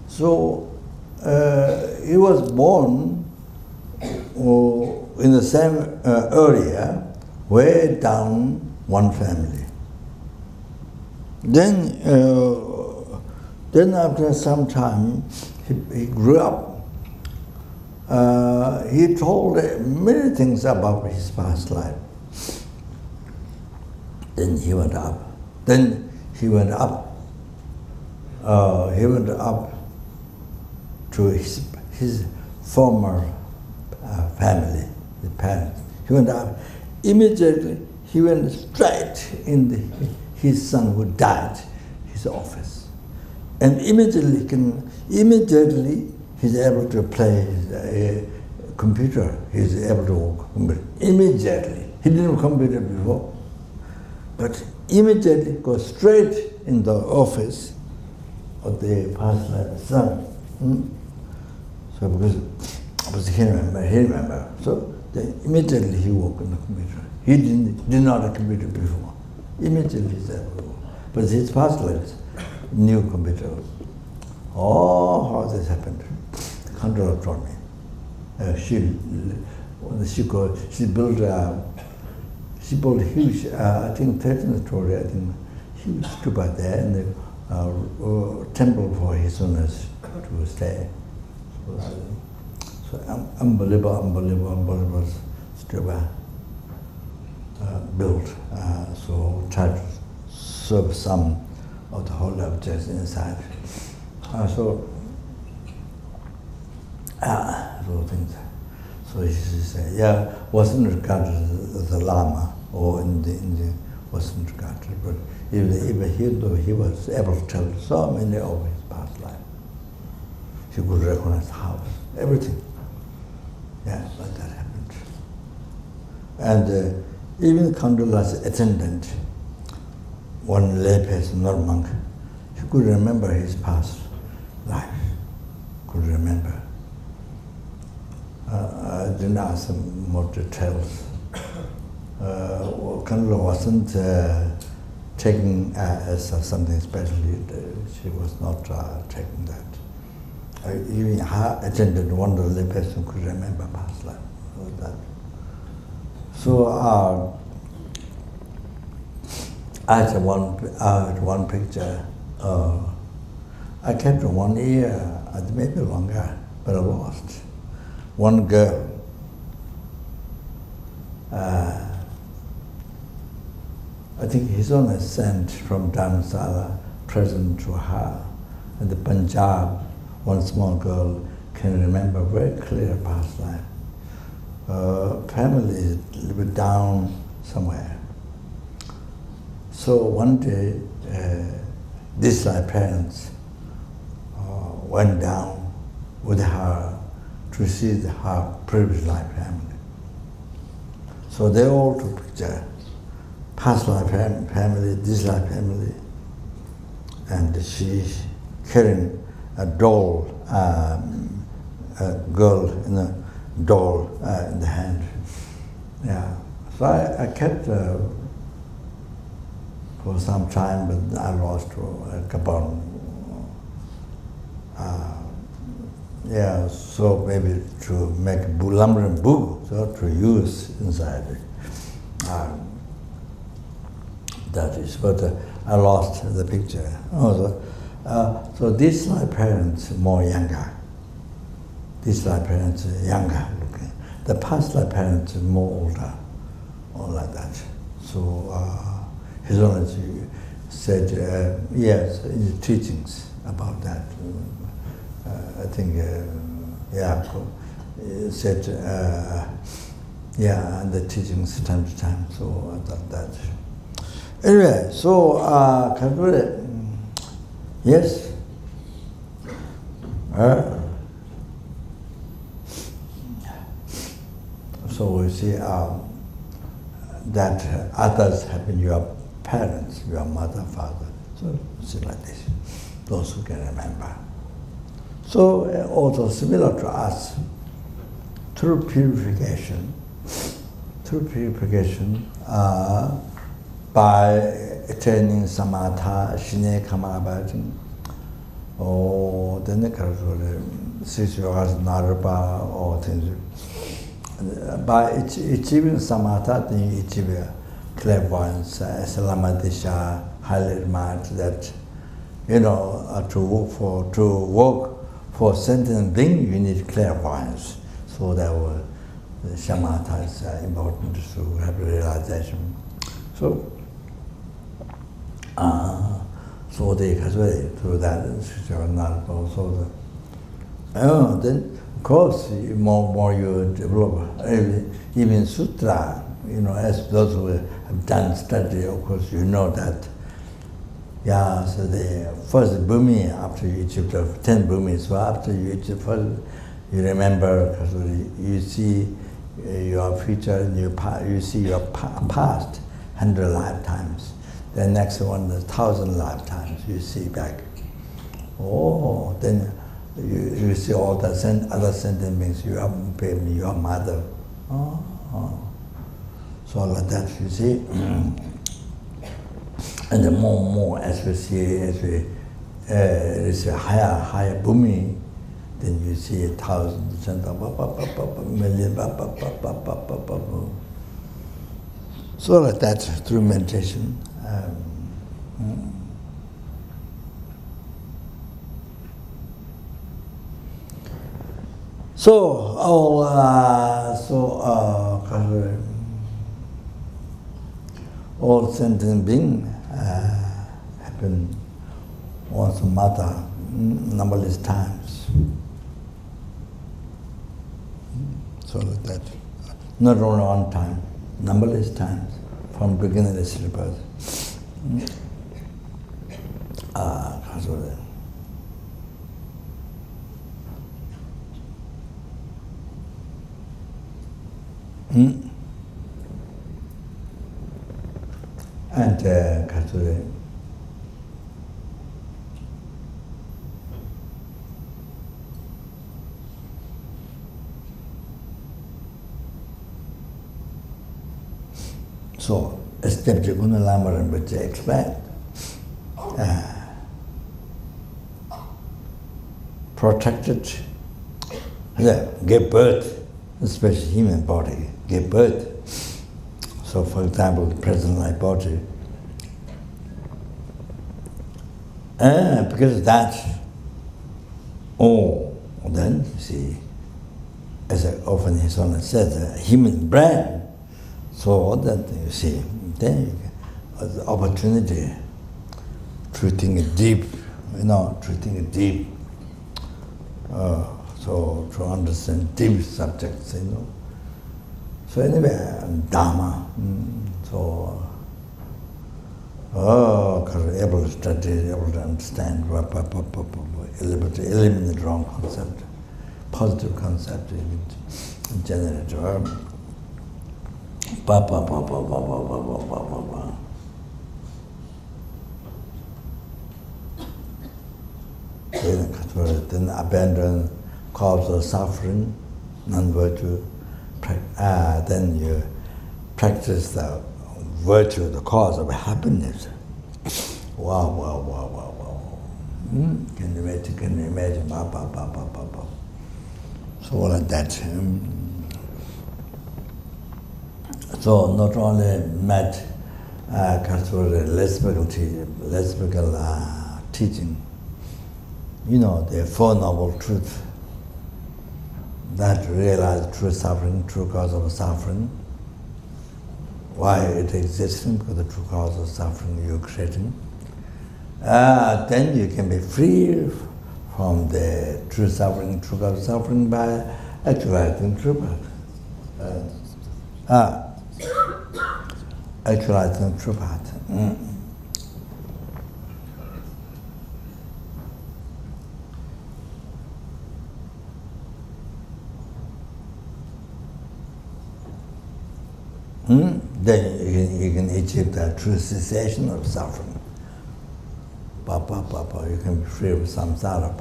So he was born in the same area, way down one family. Then after some time, he grew up. He told many things about his past life. Then he went up. He went up to his former family, his parents. He went up. Immediately, he went straight in his son who died, his office. And immediately he's able to play a computer. He's able to work computer. Immediately. He didn't have computer before. But immediately go straight in the office of the past life son. So because he remember. So immediately he worked on the computer. He did not have a computer before. Immediately he said, but his past life, new computer. Oh, how this happened. Controller told me. She built she built a huge, I think 13th story, I think, huge stupa there, and the temple for his owners to stay. So unbelievable stupa built. So try to serve some of the holy objects inside. So things. So he said, yeah, wasn't regarded as a lama or in the wasn't regarded, but even though he was able to tell so many of his past life, he could recognize the house, everything. Yeah, like that happened. And even Kandula's attendant, one layperson, not monk, he could remember his past life, could remember. I didn't ask him more details. Kandula wasn't taking as something special. She was not taking that. Even her attendant, one of the layperson could remember past life. So I had one picture. I kept it 1 year, maybe longer, but I lost. One girl. I think his owner sent from Dharamsala present to her. And the Punjab, one small girl can remember very clear past life. Family is a little bit down somewhere. So one day, these parents went down with her to see her previous life family. So they all took picture, past life family, this life family, and she's carrying a doll, a girl in a doll in the hand. Yeah. So I kept for some time, but I lost a couple. Yeah, so maybe to make Lamrim Bu, so to use inside it. That is, but I lost the picture. Also, so these life parents more younger. These life parents younger looking. The past life parents more older, or like that. So His Holiness said, yes, in the teachings about that. I think, said, and the teachings time to time, so I thought that. Anyway, so, yes? So we see that others have been your parents, your mother, father, so see like this, those who can remember. So also similar to us, through purification, by attaining samatha, shine kamabhajan, or then the six-yogas, narapa, or things. By achieving samatha, then you achieve clairvoyance, salamadisha, highly remarked that, to work for sentient being, you need clairvoyance. So that the shamatha is important to have realization. So, they through that, also then of course more you develop even sutra. As those who have done study, of course, that. Yeah, so the first bhumi after you achieve the 10 bhumi, so after you achieve first, you remember, because you see your future, you see your past 100 lifetimes. The next one, 1,000 lifetimes, you see back. Oh, then you see all the other sentient beings, your baby, your mother. So like that, you see. And the more as we receive higher bhumi, then you see 1,000, million, So like that, through meditation. All sentient beings happen once matter numberless times. So like that. Not only one time, numberless times, from beginningless rebirth. And Katsure. So, a step to Guna Lama Rinpoche explained. Protected, give birth, especially human body, give birth. So, for example, the present life body. Because of that, then, you see, as often his Honor says, a human brain. So that, you see, then you get the opportunity to think deep, so to understand deep subjects, So anyway, Dharma, able to study, able to understand, able to eliminate wrong concept, positive concept, generate. Then abandon cause of suffering, non-virtue. Then you practice the virtue, the cause of happiness. Wow. Can you imagine? So like that. So not only met lesbical teaching, the Four Noble Truths that realize true suffering, true cause of suffering, why it exists, because the true cause of suffering you're creating. Then you can be free from the true suffering, true cause of suffering by actualizing true path. Actualizing true path. Then you can achieve the true cessation of suffering. You can be free of samsara.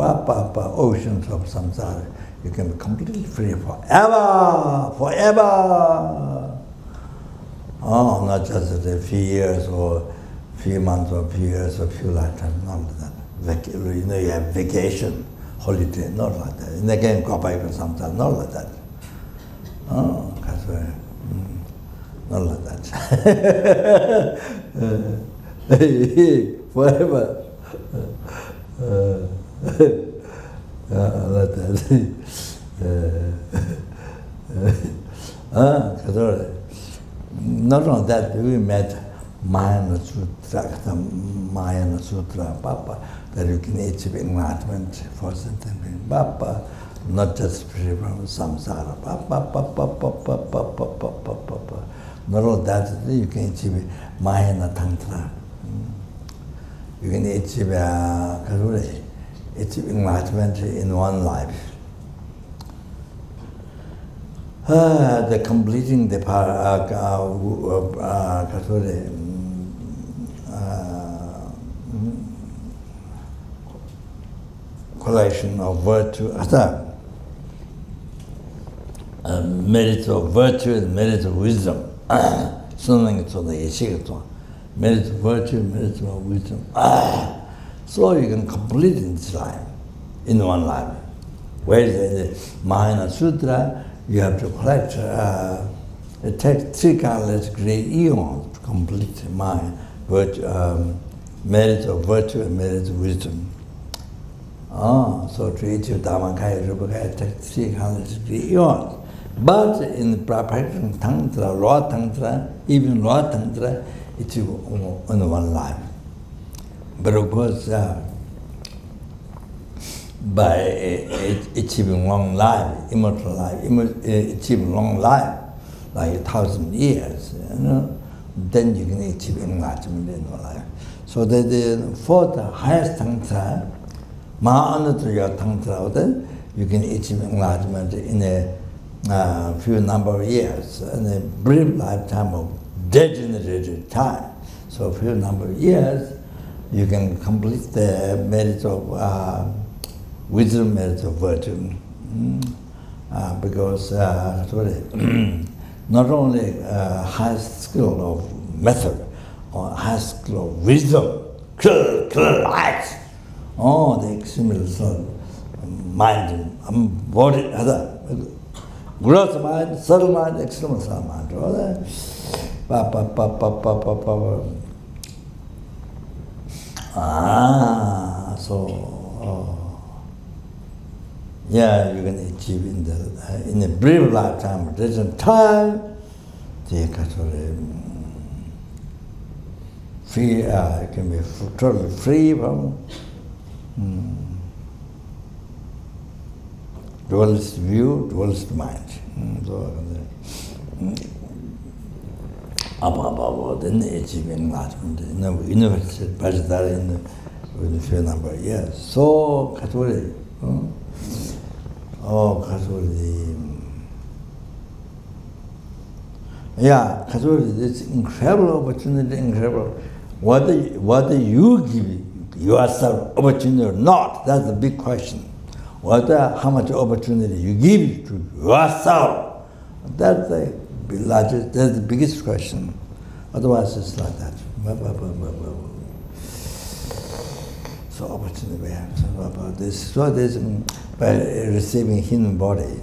Oceans of samsara. You can be completely free forever. Not just a few years or few months or few years or few lifetimes, not like that. You have vacation, holiday, not like that. And again, go back to samsara, not like that. Not like that. Forever. Like that. Not only that, we met Mahayana Sutra, that you can achieve enlightenment for sentient being. Not just free from samsara. Not only that, you can achieve Mahayana Tantra. You can achieve enlightenment in one life. The completing the collection of virtue, merits of virtue and merits of wisdom. Merits of virtue, merits of wisdom. So you can complete in this life, in one life. Whereas in the Mahayana Sutra, you have to collect It takes 3 countless great eons to complete my merit of virtue and merit of wisdom. So to achieve Dhammakaya, Rupakaya takes 3 countless great eons. But in the practicing Tantra, raw Tantra, even raw Tantra, it's only one life. But of course, by achieving long life, immortal life, achieving long life, like 1,000 years, then you can achieve enlightenment in your life. So that for the highest Tantra, Mahanatya Tantra, then you can achieve enlightenment in a few number of years, in a brief lifetime of degenerated time. So a few number of years, you can complete the merit of wisdom, merit of virtue. Because not only highest skill of method, or highest skill of wisdom, light, the extreme mind, body, other, gross mind, subtle mind, extreme subtle mind, all that. Yeah, you can achieve in a brief lifetime, but there's a time, free, you can be totally free from dualist view, dualist mind. Then achieve enlightenment in the university, in a few number of years. So, Kathuri, yeah, Kathuri, this incredible opportunity, incredible. Whether you give yourself opportunity or not, that's the big question. How much opportunity you give to yourself, that's the largest, that's the biggest question. Otherwise, it's like that. So opportunity we have. So about this. So this by receiving human body.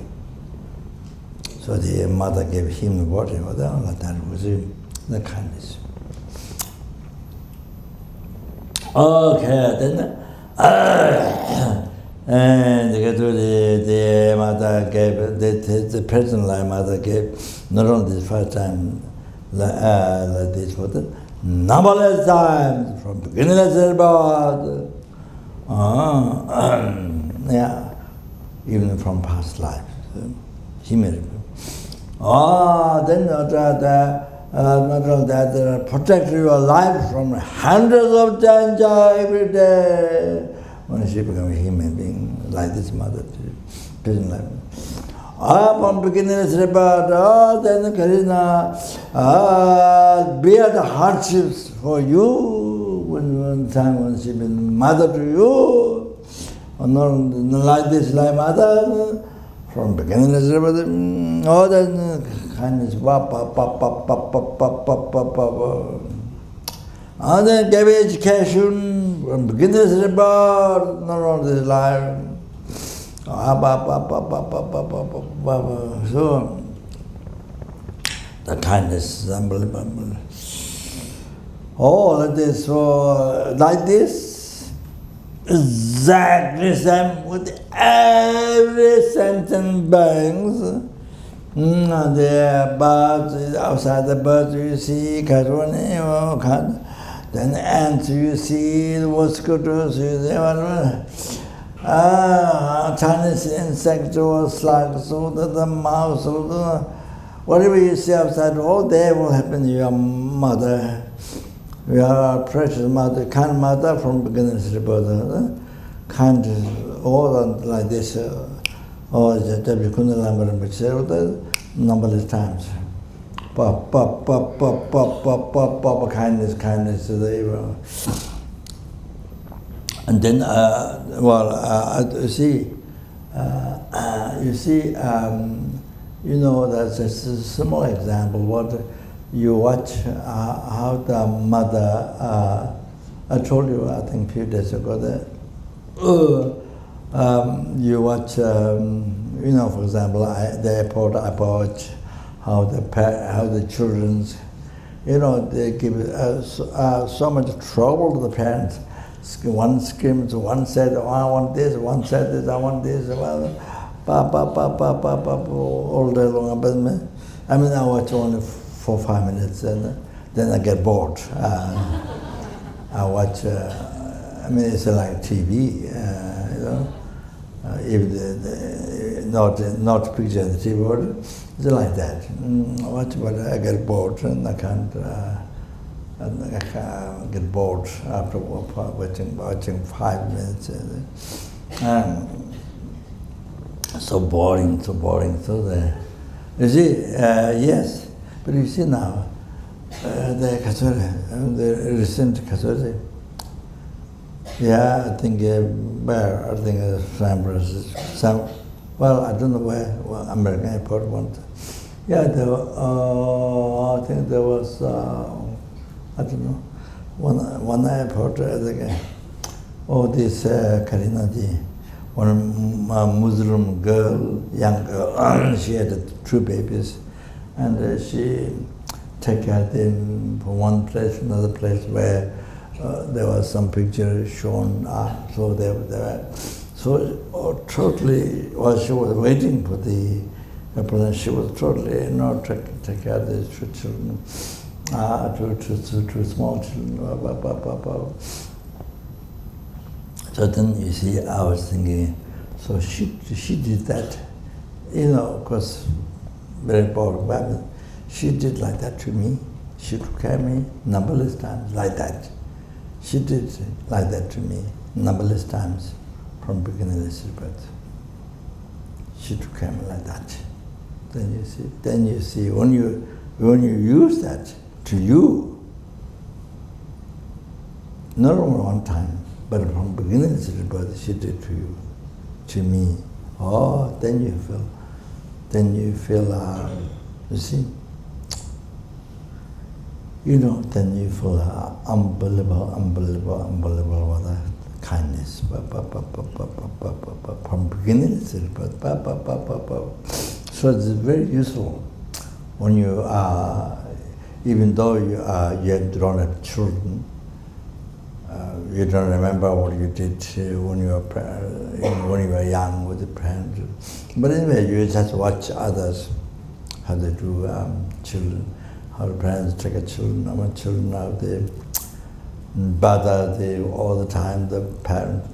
So the mother gave human body. Like that was the kindness. Okay, then. And the mother gave, the present life mother gave, not only the first time like this, but numberless times, from beginningless about, yeah, even from past life. Then not only that, protect your life from hundreds of danger every day. When she becomes a human being, like this mother, present life. From beginningless about, then Krishna bear the hardships for you when she been mother to you, or not like this, like mother, from beginningless about, all that kindness, and then gave education from beginners about, not only this life. So the kindness is unbelievable. Like this, so like this, exactly same with every sentient beings. The birds, outside the birds you see, then ants you see, the mosquitoes you see, Chinese insects or slugs or the mouse or whatever you see outside, all they will happen to your mother. Your precious mother, kind mother from beginning to the birth, kind all like this, or the numberless times. Kindness to the evil. And then, that's a small example. What you watch how the mother, I told you, I think a few days ago, that you watch, for example, the airport, I watch how the children's, they give so much trouble to the parents. One screams, one said, oh, I want this, one said this, I want this, all day long. I watch only 4-5 minutes, and then I get bored. I watch, it's like TV, if not picture the TV, but it's like that. I watch, but I get bored, and I can't get bored after watching 5 minutes. So boring. So there. You see, yes, but you see now, the Kasuri, the recent Kasuri. Yeah, I think San Francisco. Well, I don't know where. Well, American airport one. Yeah, I think there was. I don't know. One airport. This Karina ji, one Muslim girl, young girl. She had 2 babies, and she take care of them from one place to another place where there was some picture shown. So they were totally. While she was waiting for the airplane, she was totally take care of the 2 children, 2 small children. So then you see, I was thinking, so she did that, of course, very powerful, but she did like that to me. She took care of me numberless times, like that. She did like that to me numberless times from beginning of this birth. She took care of me like that. Then you see, when you use that to you, not only one time, but from beginning of the birth, she did to you, to me. Oh, then you feel, you see, then you feel unbelievable with that kindness. From beginning to the birth. So it's very useful when you are, even though you don't have children, you don't remember what you did when you were young with the parents. But anyway, you just watch others, how they do children, how the parents take care of children. I want children out there, bother all the time, the parents,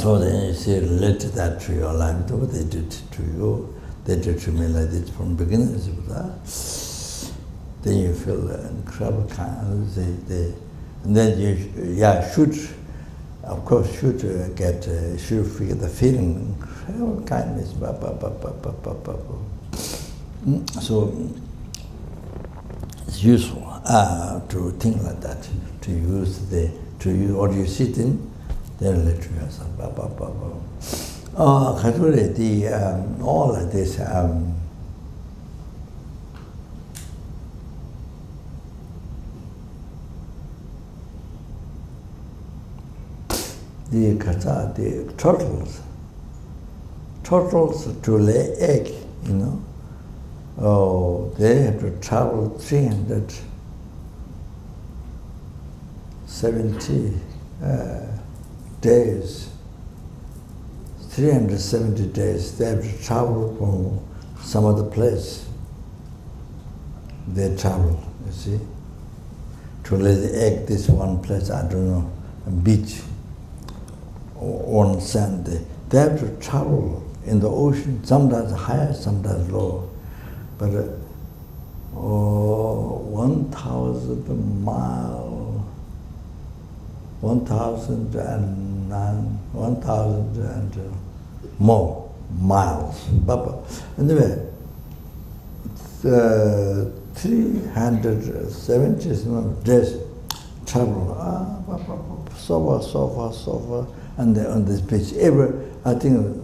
so then you see, relate that to your life. What they did to you, they did to me like this from the beginning. Then you feel incredible kind. And then you, should feel the feeling, incredible kindness. So it's useful to think like that, to use or you sit in, then let yourself. All like this. The turtles to lay egg, they have to travel 370 days. 370 days. They have to travel from some other place. They travel, you see, to lay the egg. This one place, I don't know, a beach. On sand, they have to travel in the ocean, sometimes higher, sometimes lower. But 1,000 miles, 1,000 and more miles. Anyway, 370 days travel, so far. And on this beach, I think,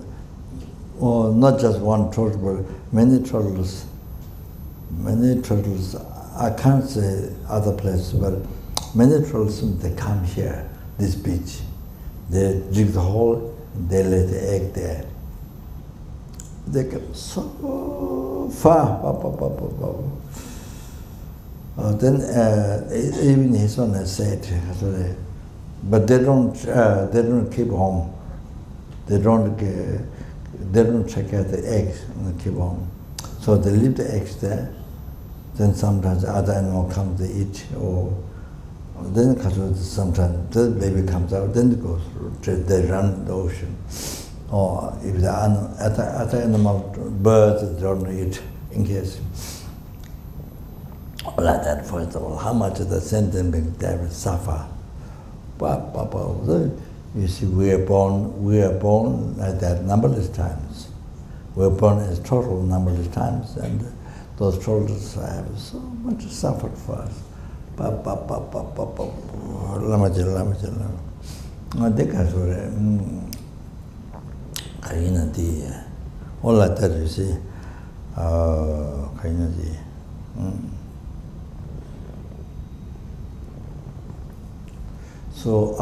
not just one turtle, but many turtles. I can't say other places, but many turtles, they come here, this beach. They dig the hole, they lay the egg there. they get so far. Then even his son said, but they don't keep home. They don't check out the eggs and keep home. So they leave the eggs there. Then sometimes other animal comes to eat, or then sometimes the baby comes out. Then they run the ocean. Or if the other animal, birds, don't eat in case. Like that, for example, how much the sentient being they will suffer. You see, we are born like that numberless times. We are born as total numberless times, and those totals have so much suffered for us. All like that, you see. So,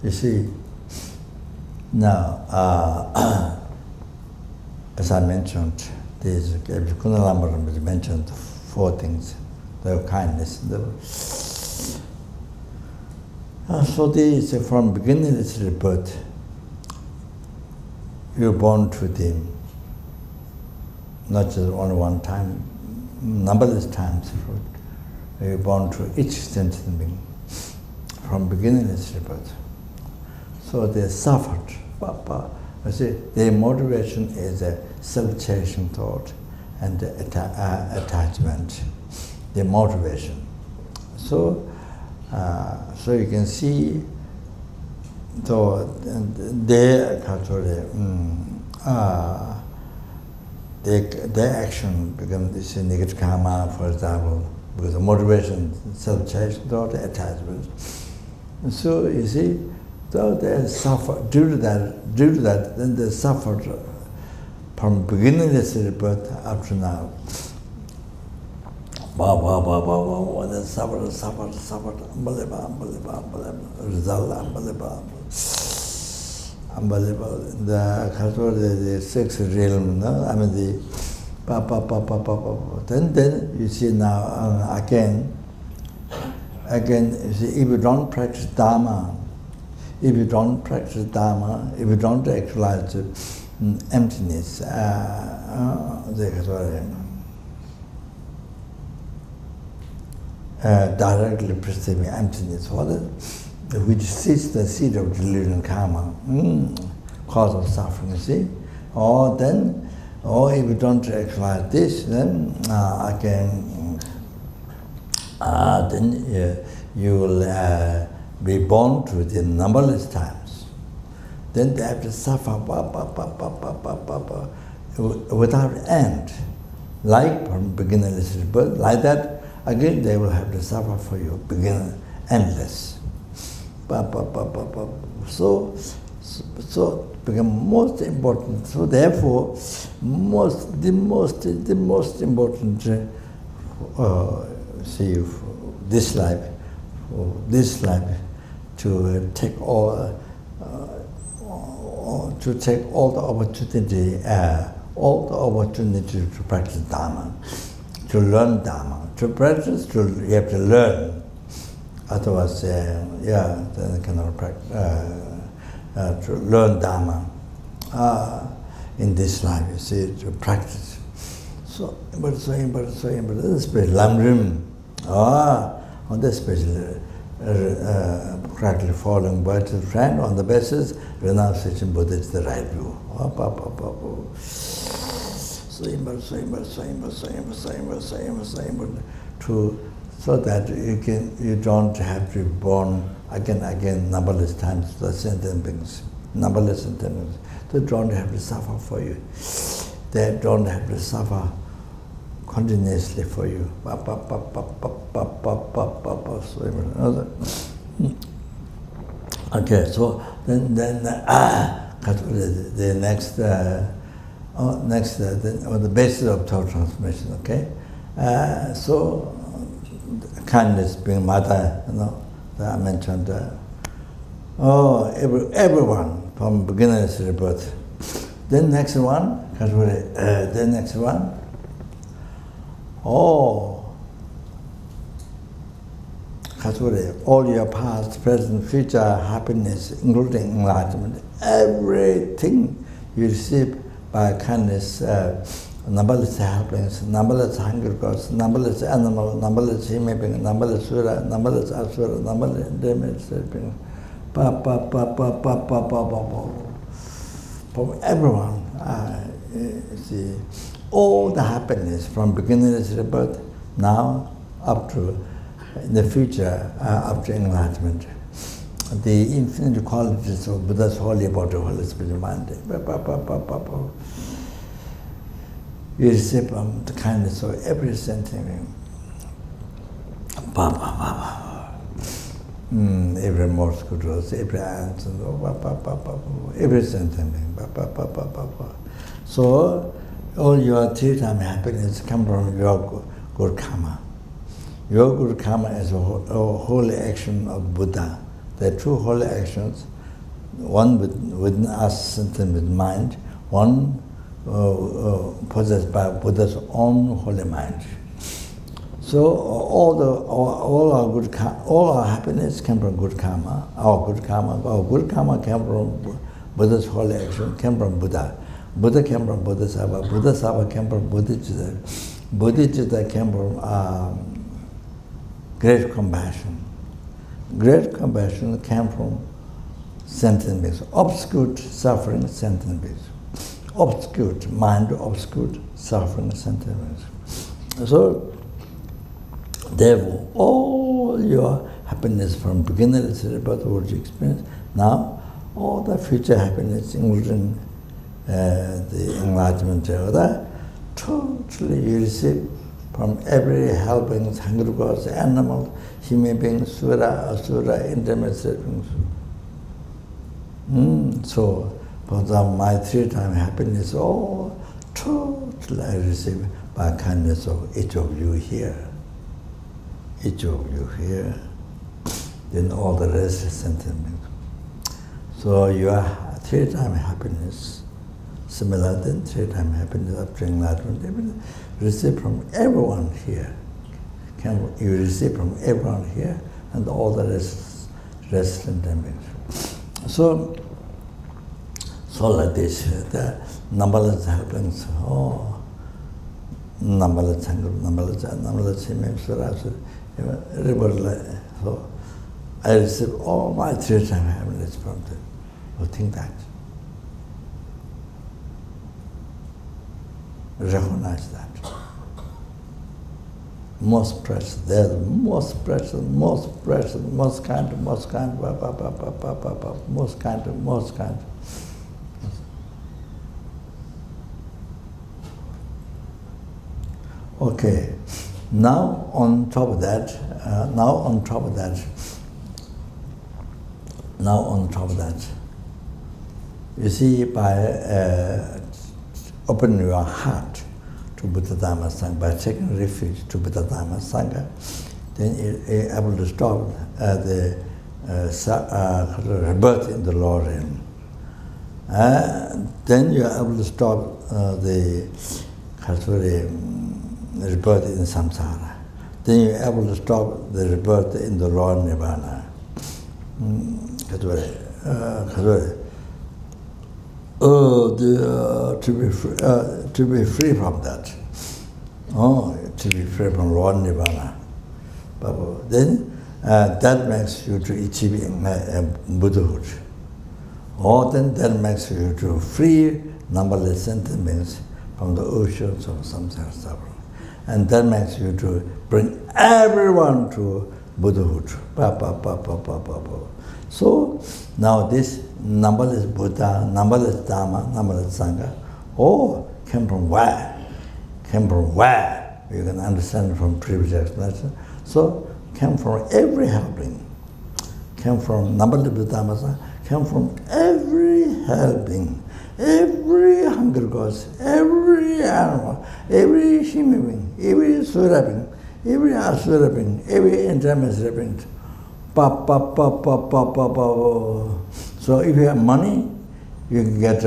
you see, now, as I mentioned, these Kunalambara mentioned 4 things. The kindness. So these from beginning it's rebirth. You're born to them, not just only one time, numberless times. You're born to each sentient being. From beginning it's rebirth. So they suffered. You see, their motivation is a self-chasing thought and attachment. Their motivation. So you can see, so their action becomes this negative karma, for example, because the motivation, self-chasing thought, attachment. So you see, so they suffer due to that. Then they suffered from beginning of rebirth up to now. They suffered, unbelievable. Result, unbelievable. The 6th realm, no? I mean Then you see now again, you see, if you don't practice Dharma, if you don't actualize emptiness, directly perceiving emptiness, which sees the seed of delusion karma, cause of suffering, you see. Or if you don't actualize this, then you will be born to the numberless times. Then they have to suffer without end. Like from beginningless rebirth, like that, again they will have to suffer for you, begin endless. So become most important. So therefore, the most important this life to take all the opportunity to practice Dharma, to learn Dharma. To practice, you have to learn. Otherwise, then cannot practice. To learn Dharma in this life, you see, to practice. So important. This is Lamrim. On this special practically following virtual trend on the basis renunciation Buddha is the right view. So that you don't have to be born again numberless times, the sentient beings, numberless sentient beings. They don't have to suffer for you. They don't have to suffer continuously for you. Okay, so then the next, the basis of thought transformation. Okay, So kindness being mother, that I mentioned. Everyone from beginner's rebirth. Then next one, then next one. All your past, present, future happiness, including enlightenment, everything you receive by kindness, numberless helplings, numberless hungry gods, numberless animal, numberless human being, numberless sura, numberless asura, numberless damaged beings, from everyone, see, all the happiness from beginner's rebirth now up to in the future, up to enlightenment. The infinite qualities of Buddha's holy body, holy spirit mind. You receive the kindness of every sentient being. Every mosquito, every ant, every sentient being. So, all your three-time happiness come from your good karma. Your good karma is a holy action of Buddha. The two holy actions, one within us, sentient with mind, one possessed by Buddha's own holy mind. So all our happiness came from good karma. Our good karma came from Buddha's holy action, came from Buddha. Buddha came from Bodhisattva. Bodhisattva came from bodhichitta. Bodhichitta came from great compassion. Great compassion came from sentient beings, obscured, suffering sentient beings. Obscured, mind obscured, suffering sentient beings. So, therefore, all your happiness from beginner's rebirth what you experience, now all the future happiness, including the enlightenment, totally you receive from every helping, hungry gods, animal, human beings, sura, asura, intermediate beings. So, for example, my three-time happiness, all totally I receive by kindness of each of you here. Each of you here. Then all the rest is sentient beings. So your three-time happiness, similar than three-time happiness up to enlightenment, receive from everyone here. You receive from everyone here and all the rest and damage. So like this, the numberless helpings, numberless hunger, numberless human everybody. So I receive all my three-time happiness from them. So think that. Recognize that. Most precious, they're the most precious, most kind, most kind. Okay, now on top of that, you see, by opening your heart to Buddha Dhamma Sangha, by taking refuge to Buddha Dhamma Sangha, then you're able to stop the rebirth in the lower realm. Then you're able to stop the rebirth in samsara. Then you're able to stop the rebirth in the lower nirvana. To be free from that. To be free from lower nirvana. Then that makes you to achieve Buddhahood. Or then that makes you to free numberless sentient beings from the oceans of samsara suffering. And that makes you to bring everyone to Buddhahood. So now this numberless Buddha, numberless Dhamma, numberless Sangha, came from where? Came from where? You can understand from previous explanation. So came from every helping. Came from numberless Buddha, Dhamma, Sangha, came from every helping, every hungry gods, every every animal, every human being, every Sura being, every Asura being, every intermediate being. So if you have money, you can get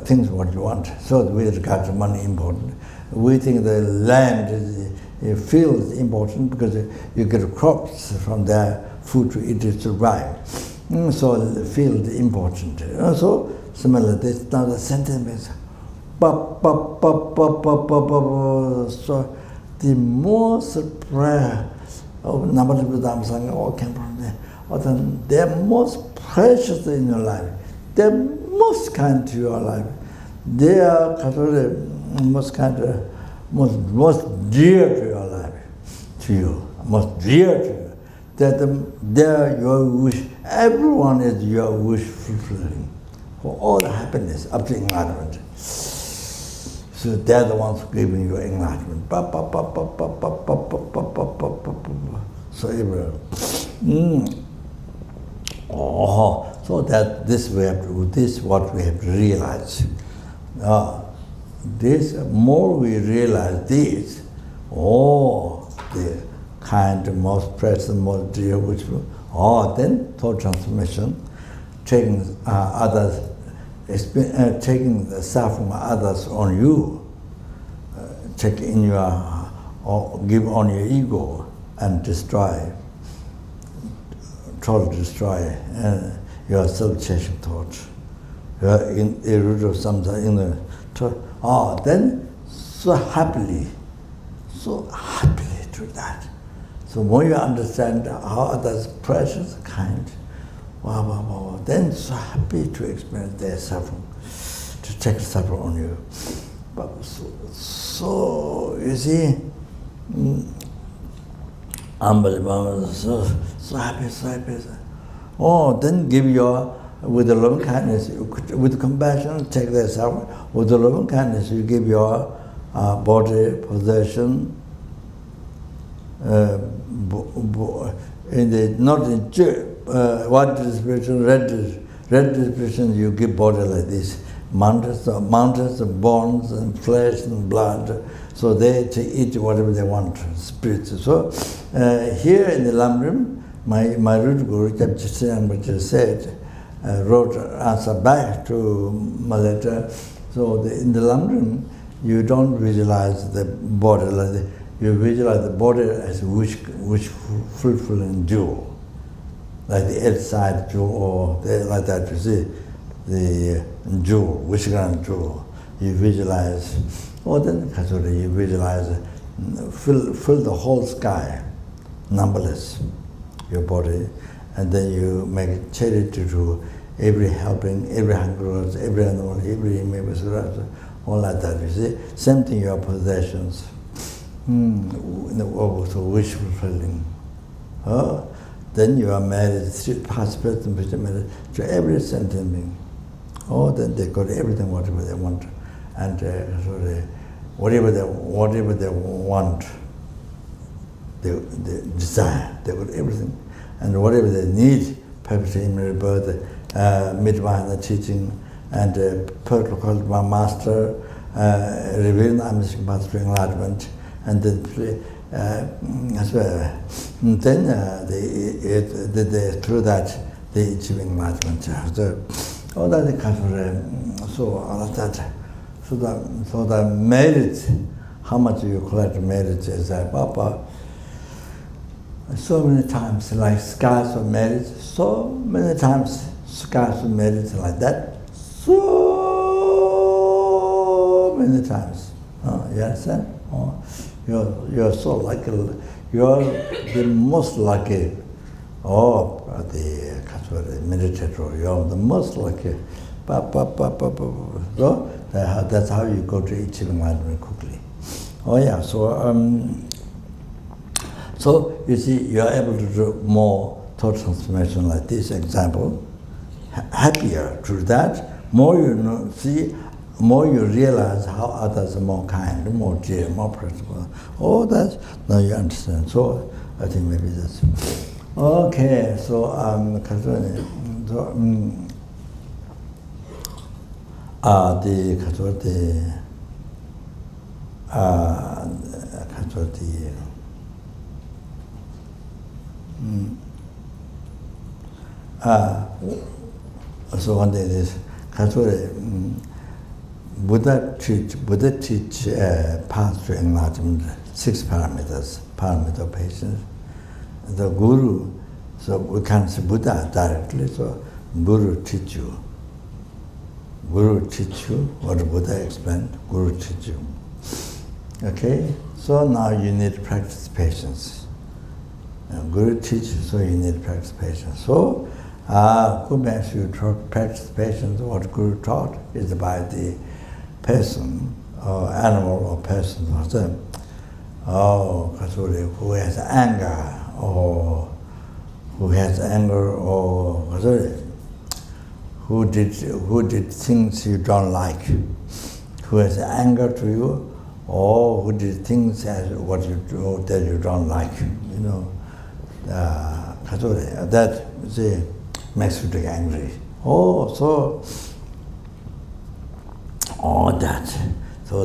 things what you want. So we regard money important. We think the land, field is important because you get crops from there, food to eat to survive. So the field is important. So similar, this now the sentence is so the most prayer of numberless Dhamma all came from there. They're most precious in your life. They're most kind to your life. They are most kind, most dear to your life, to you, most dear to you. They're your wish. Everyone is your wish fulfilling for all the happiness up to enlightenment. So they're the ones giving you enlightenment. So everywhere. So that this we have to, this is what we have to realize. This more we realize this, the kind, most precious, most dear, which then thought transformation, taking others, taking the suffering of others on you, take in your, or give on your ego and destroy. Try to destroy your self-chasing thoughts. You're in the root of something in the then so happily do that. So when you understand how others precious, kind, then so happy to experience their suffering, to take suffering on you. But so you see, unbelievable, so happy. Then give your, with the loving kindness, with compassion, take their suffering. With the loving kindness, you give your body, possession, in the, not in white distribution, red distribution, you give body like this. Mountains of bones and flesh and blood, so they eat whatever they want, spirits. So here in the Lamrim, my root guru, Rinpoche said, wrote answer back to my letter. So in the Lamrim, you don't visualize the body like that. You visualize the body as wish fulfilling jewel, like the outside jewel, or like that. You see, the jewel, wish grand jewel. You visualize, then you visualize, fill the whole sky, numberless, your body, and then you make charity to every helping, every hungry, every animal, every maybe all like that. You see, same thing. Your possessions, so wish fulfilling. Then you are married, past, present, future married to every sentient being. Then they got everything, whatever they want, and whatever they want, they desire. They got everything, and whatever they need, perfect human rebirth, midwife teaching, and protocol my master, revealing the amazing path to enlightenment, and then as well. Then they through that they achieve enlightenment. All that kind of so all of that. So the merit, how much you collect merit is that so many times like scars of merit, so many times scars of merit like that, so many times. You understand? You're so lucky. You're the most lucky. The meditator, you're the most lucky. So that's how you go to achieve enlightenment quickly. So you see, you are able to do more thought transformation like this example. Happier through that, more you know, see, more you realize how others are more kind, more dear, more practical. That's, now you understand. So I think maybe that's okay. So So one day this Buddha teach path to enlightenment, 6 parameters, parameter patience. The Guru, so we can't say Buddha directly, so Guru teach you. Guru teach you what Buddha explained, Guru teach you. Okay, so now you need to practice patience. Guru teaches, so you need to practice patience. So, who makes you practice patience? What Guru taught is by the person, or animal, or person, who has anger, or who did things you don't like, who has anger to you, or who did things as what you do that you don't like, that makes you get angry. So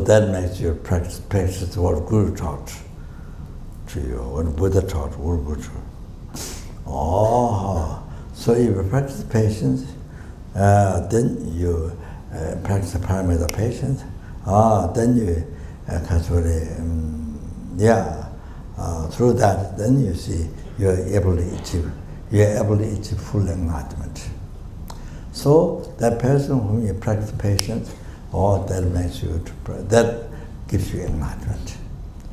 that makes you practice what Guru taught to you, what Buddha taught, what Guru taught. So if you practice patience, then you practice the parameter of patience. Then you through that, then you see you're able to achieve full enlightenment. So that person whom you practice patience, that gives you enlightenment.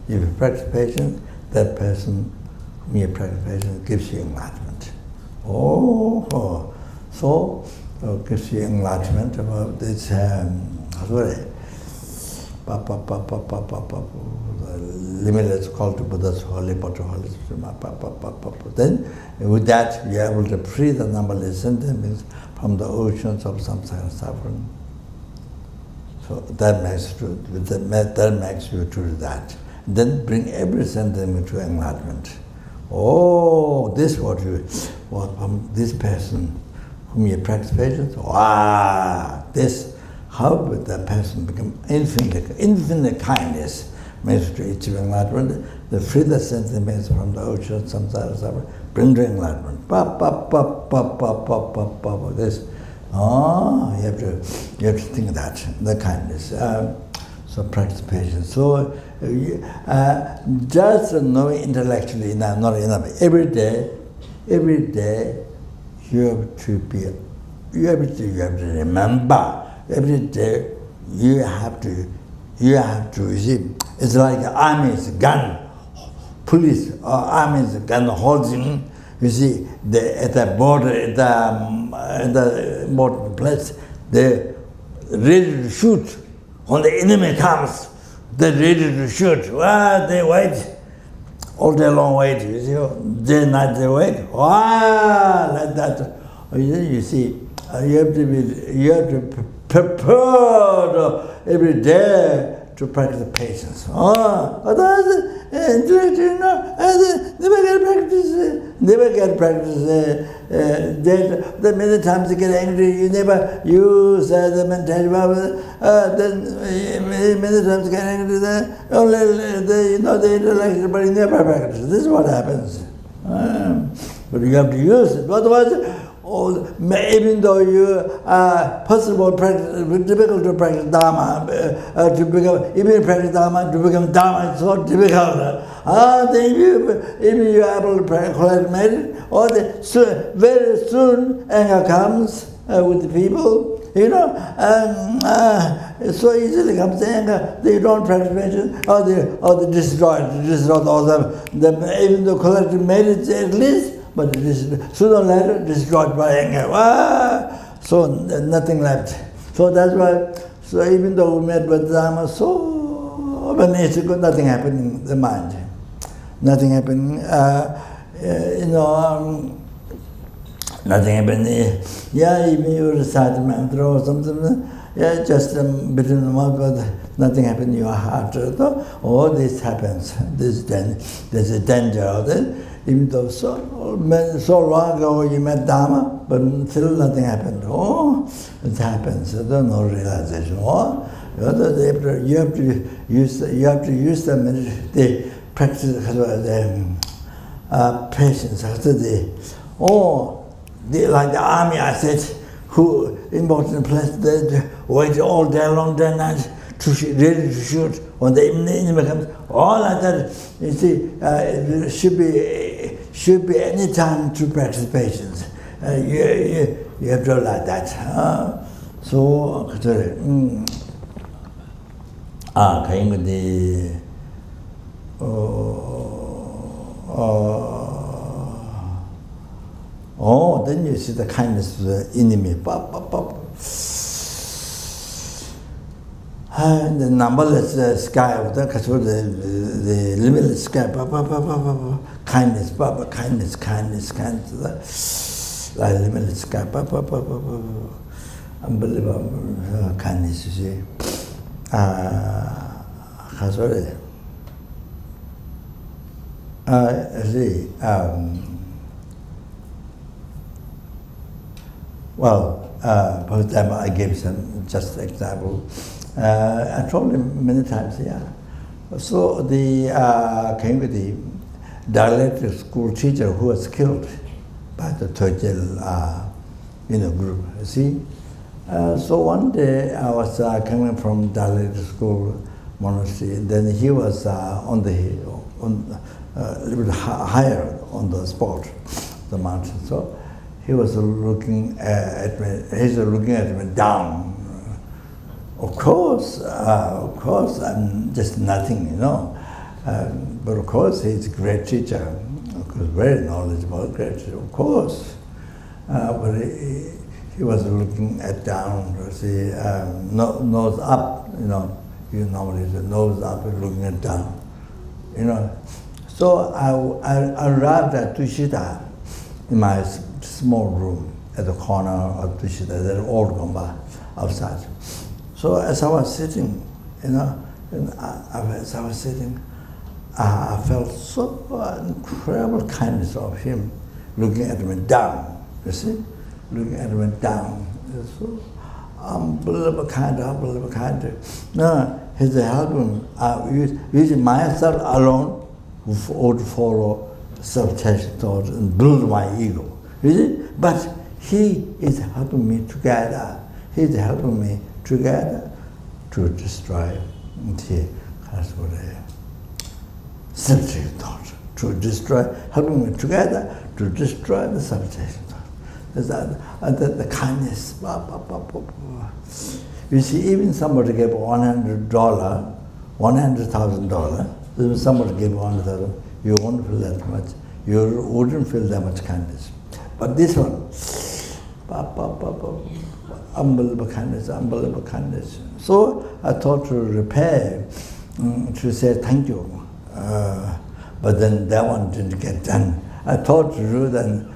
If you practice patience, that person whom you practice patience gives you enlightenment. So gives you enlightenment about this. Limitless call to Buddha's holy, but holy. Then, with that, you are able to free the numberless sentiments from the oceans of samsara suffering. So that makes you to do that. Then bring every sentiment to enlightenment. This from this person whom you practice patience. How would that person become infinite kindness? Makes to achieve enlightenment, the free the sentiments from the ocean, samsara suffering, bring to enlightenment. This. You have to think of that, the kindness. So practice patience. So just knowing intellectually not enough. Every day, you have to remember. Every day, you have to, you see, it's like army's gun, police or army's gun holding, you see, at the border, at the border place, they're ready to shoot. When the enemy comes, they're ready to shoot. They wait, all day long wait, you see, day and night they wait. Like that. You see, you have to prepared every day to practice patience. Never get practice. Then many times you get angry, you never use the mentality. Then many times you get angry, only the intellect, but you never practice. This is what happens. But you have to use it. Otherwise, even though you difficult to practice Dharma, to become Dharma is so difficult. Then if you are able to collect merit, very soon anger comes with the people, so easily comes the anger. They don't practice meditation, or they destroy all them. Even though collecting merit at least, but it is sooner or later destroyed by anger. So nothing left. So that's why. So even though we met with Dharma, so when it's good, nothing happened in the mind. Nothing happened. Nothing happened. Even you recite a mantra or something. Just between the mouth, but nothing happened in your heart. This happens. There's a danger of it. Even though so long ago you met Dharma, but still nothing happened. It happens. There's no realization. You have to use the practice patience. Like the army, I said, who important place they wait all day long, day night ready to shoot when the enemy comes. All like that. You see, should be any time to practice patience. You have to like that. So, then you see the kindness to the enemy. And the numberless sky of the limitless sky. Kindness, kindness. Like limitless sky. Unbelievable kindness, you see. For example, I gave some just example. I told him many times, yeah. So the dialectic school teacher who was killed by the Turjel group, you see. So one day I was coming from dialectic school monastery, and then he was on a little bit higher on the spot, the mountain. So he was looking at me. He's looking at me down. Of course, I'm just nothing, but of course, he's a great teacher. Of course, very knowledgeable, great teacher. Of course, but he was looking at down. See, nose up. You normally the nose up and looking at down. So I arrived at Bodhichitta in my small room at the corner of Bodhichitta, that old gomba outside. So as I was sitting, I felt so incredible kindness of him looking at me down. You see, looking at me down. It's so unbelievable kind. No, he's helping. Using myself alone would follow self-attachment thoughts and build my ego. You see? But he is helping me together. He's helping me together to destroy the self-attachment thought. To destroy, helping me together to destroy the self-attachment thought. The kindness. You see, even somebody gave $100,000. If somebody gave $100,000, you won't feel that much. You wouldn't feel that much kindness. But this one, unbelievable kindness. So I thought to repair, to say thank you. But then that one didn't get done. I thought to do then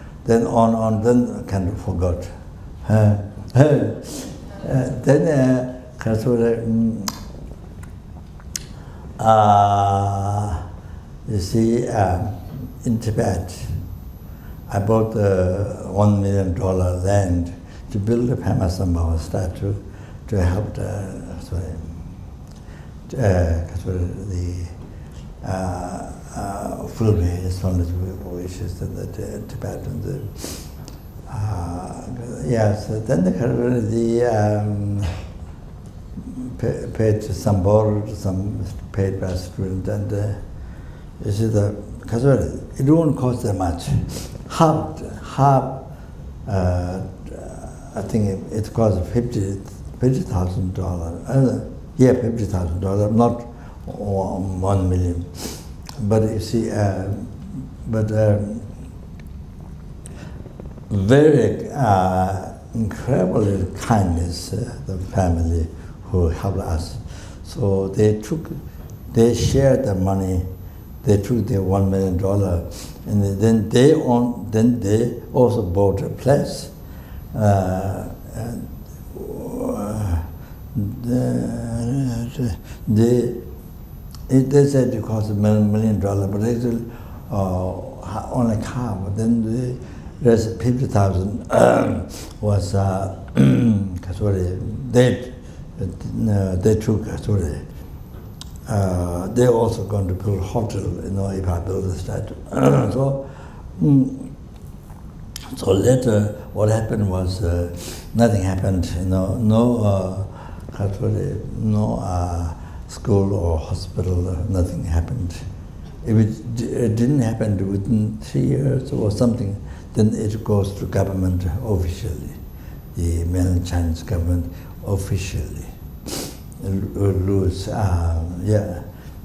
kind of forgot. You see, in Tibet, I bought $1 million land to build a Pema Sambhava statue to help the fulfill his wishes in the Tibetan. So then paid some borrowed, some paid by student, and you see it won't cost that much. Half. I think it cost $50,000. $50,000, not 1 million. But you see, very incredible kindness, the family who helped us. So they shared the money. They took their $1 million, and then they also bought a place. They said it cost $1 million, but they only half. Then the rest, 50,000 was they they took sorry. They're also going to build hotel, if I build a statue. So later, what happened was nothing happened. No school or hospital. Nothing happened. If it didn't happen within 3 years or something, then it goes to government officially, the mainland Chinese government officially. Lose, yeah.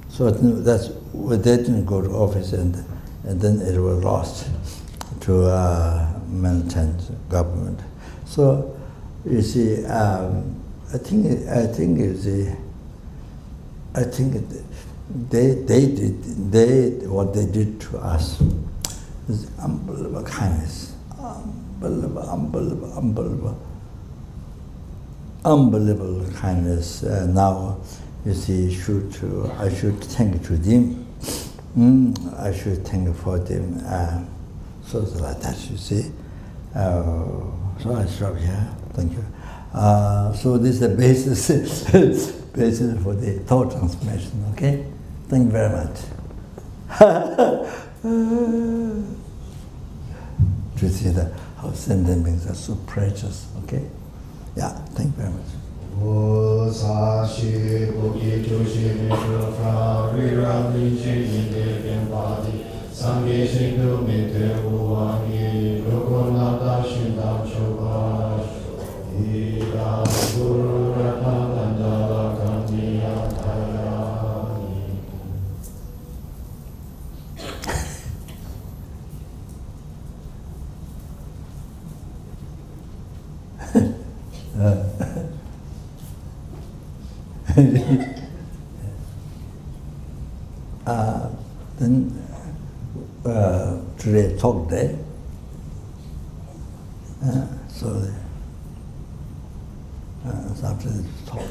So that's they didn't go to office, and then it was lost to mainland Chinese government. So you see, I think what they did to us is unbelievable kindness, unbelievable kindness. Now, you see, I should thank to them. I should thank for them. So it's like that, you see. So I stop here. Thank you. So this is the basis for the thought transformation. Okay. Thank you very much. To see that how sentient beings are so precious. Okay. Yeah, thank you very much. Then today talk day. So after the talk.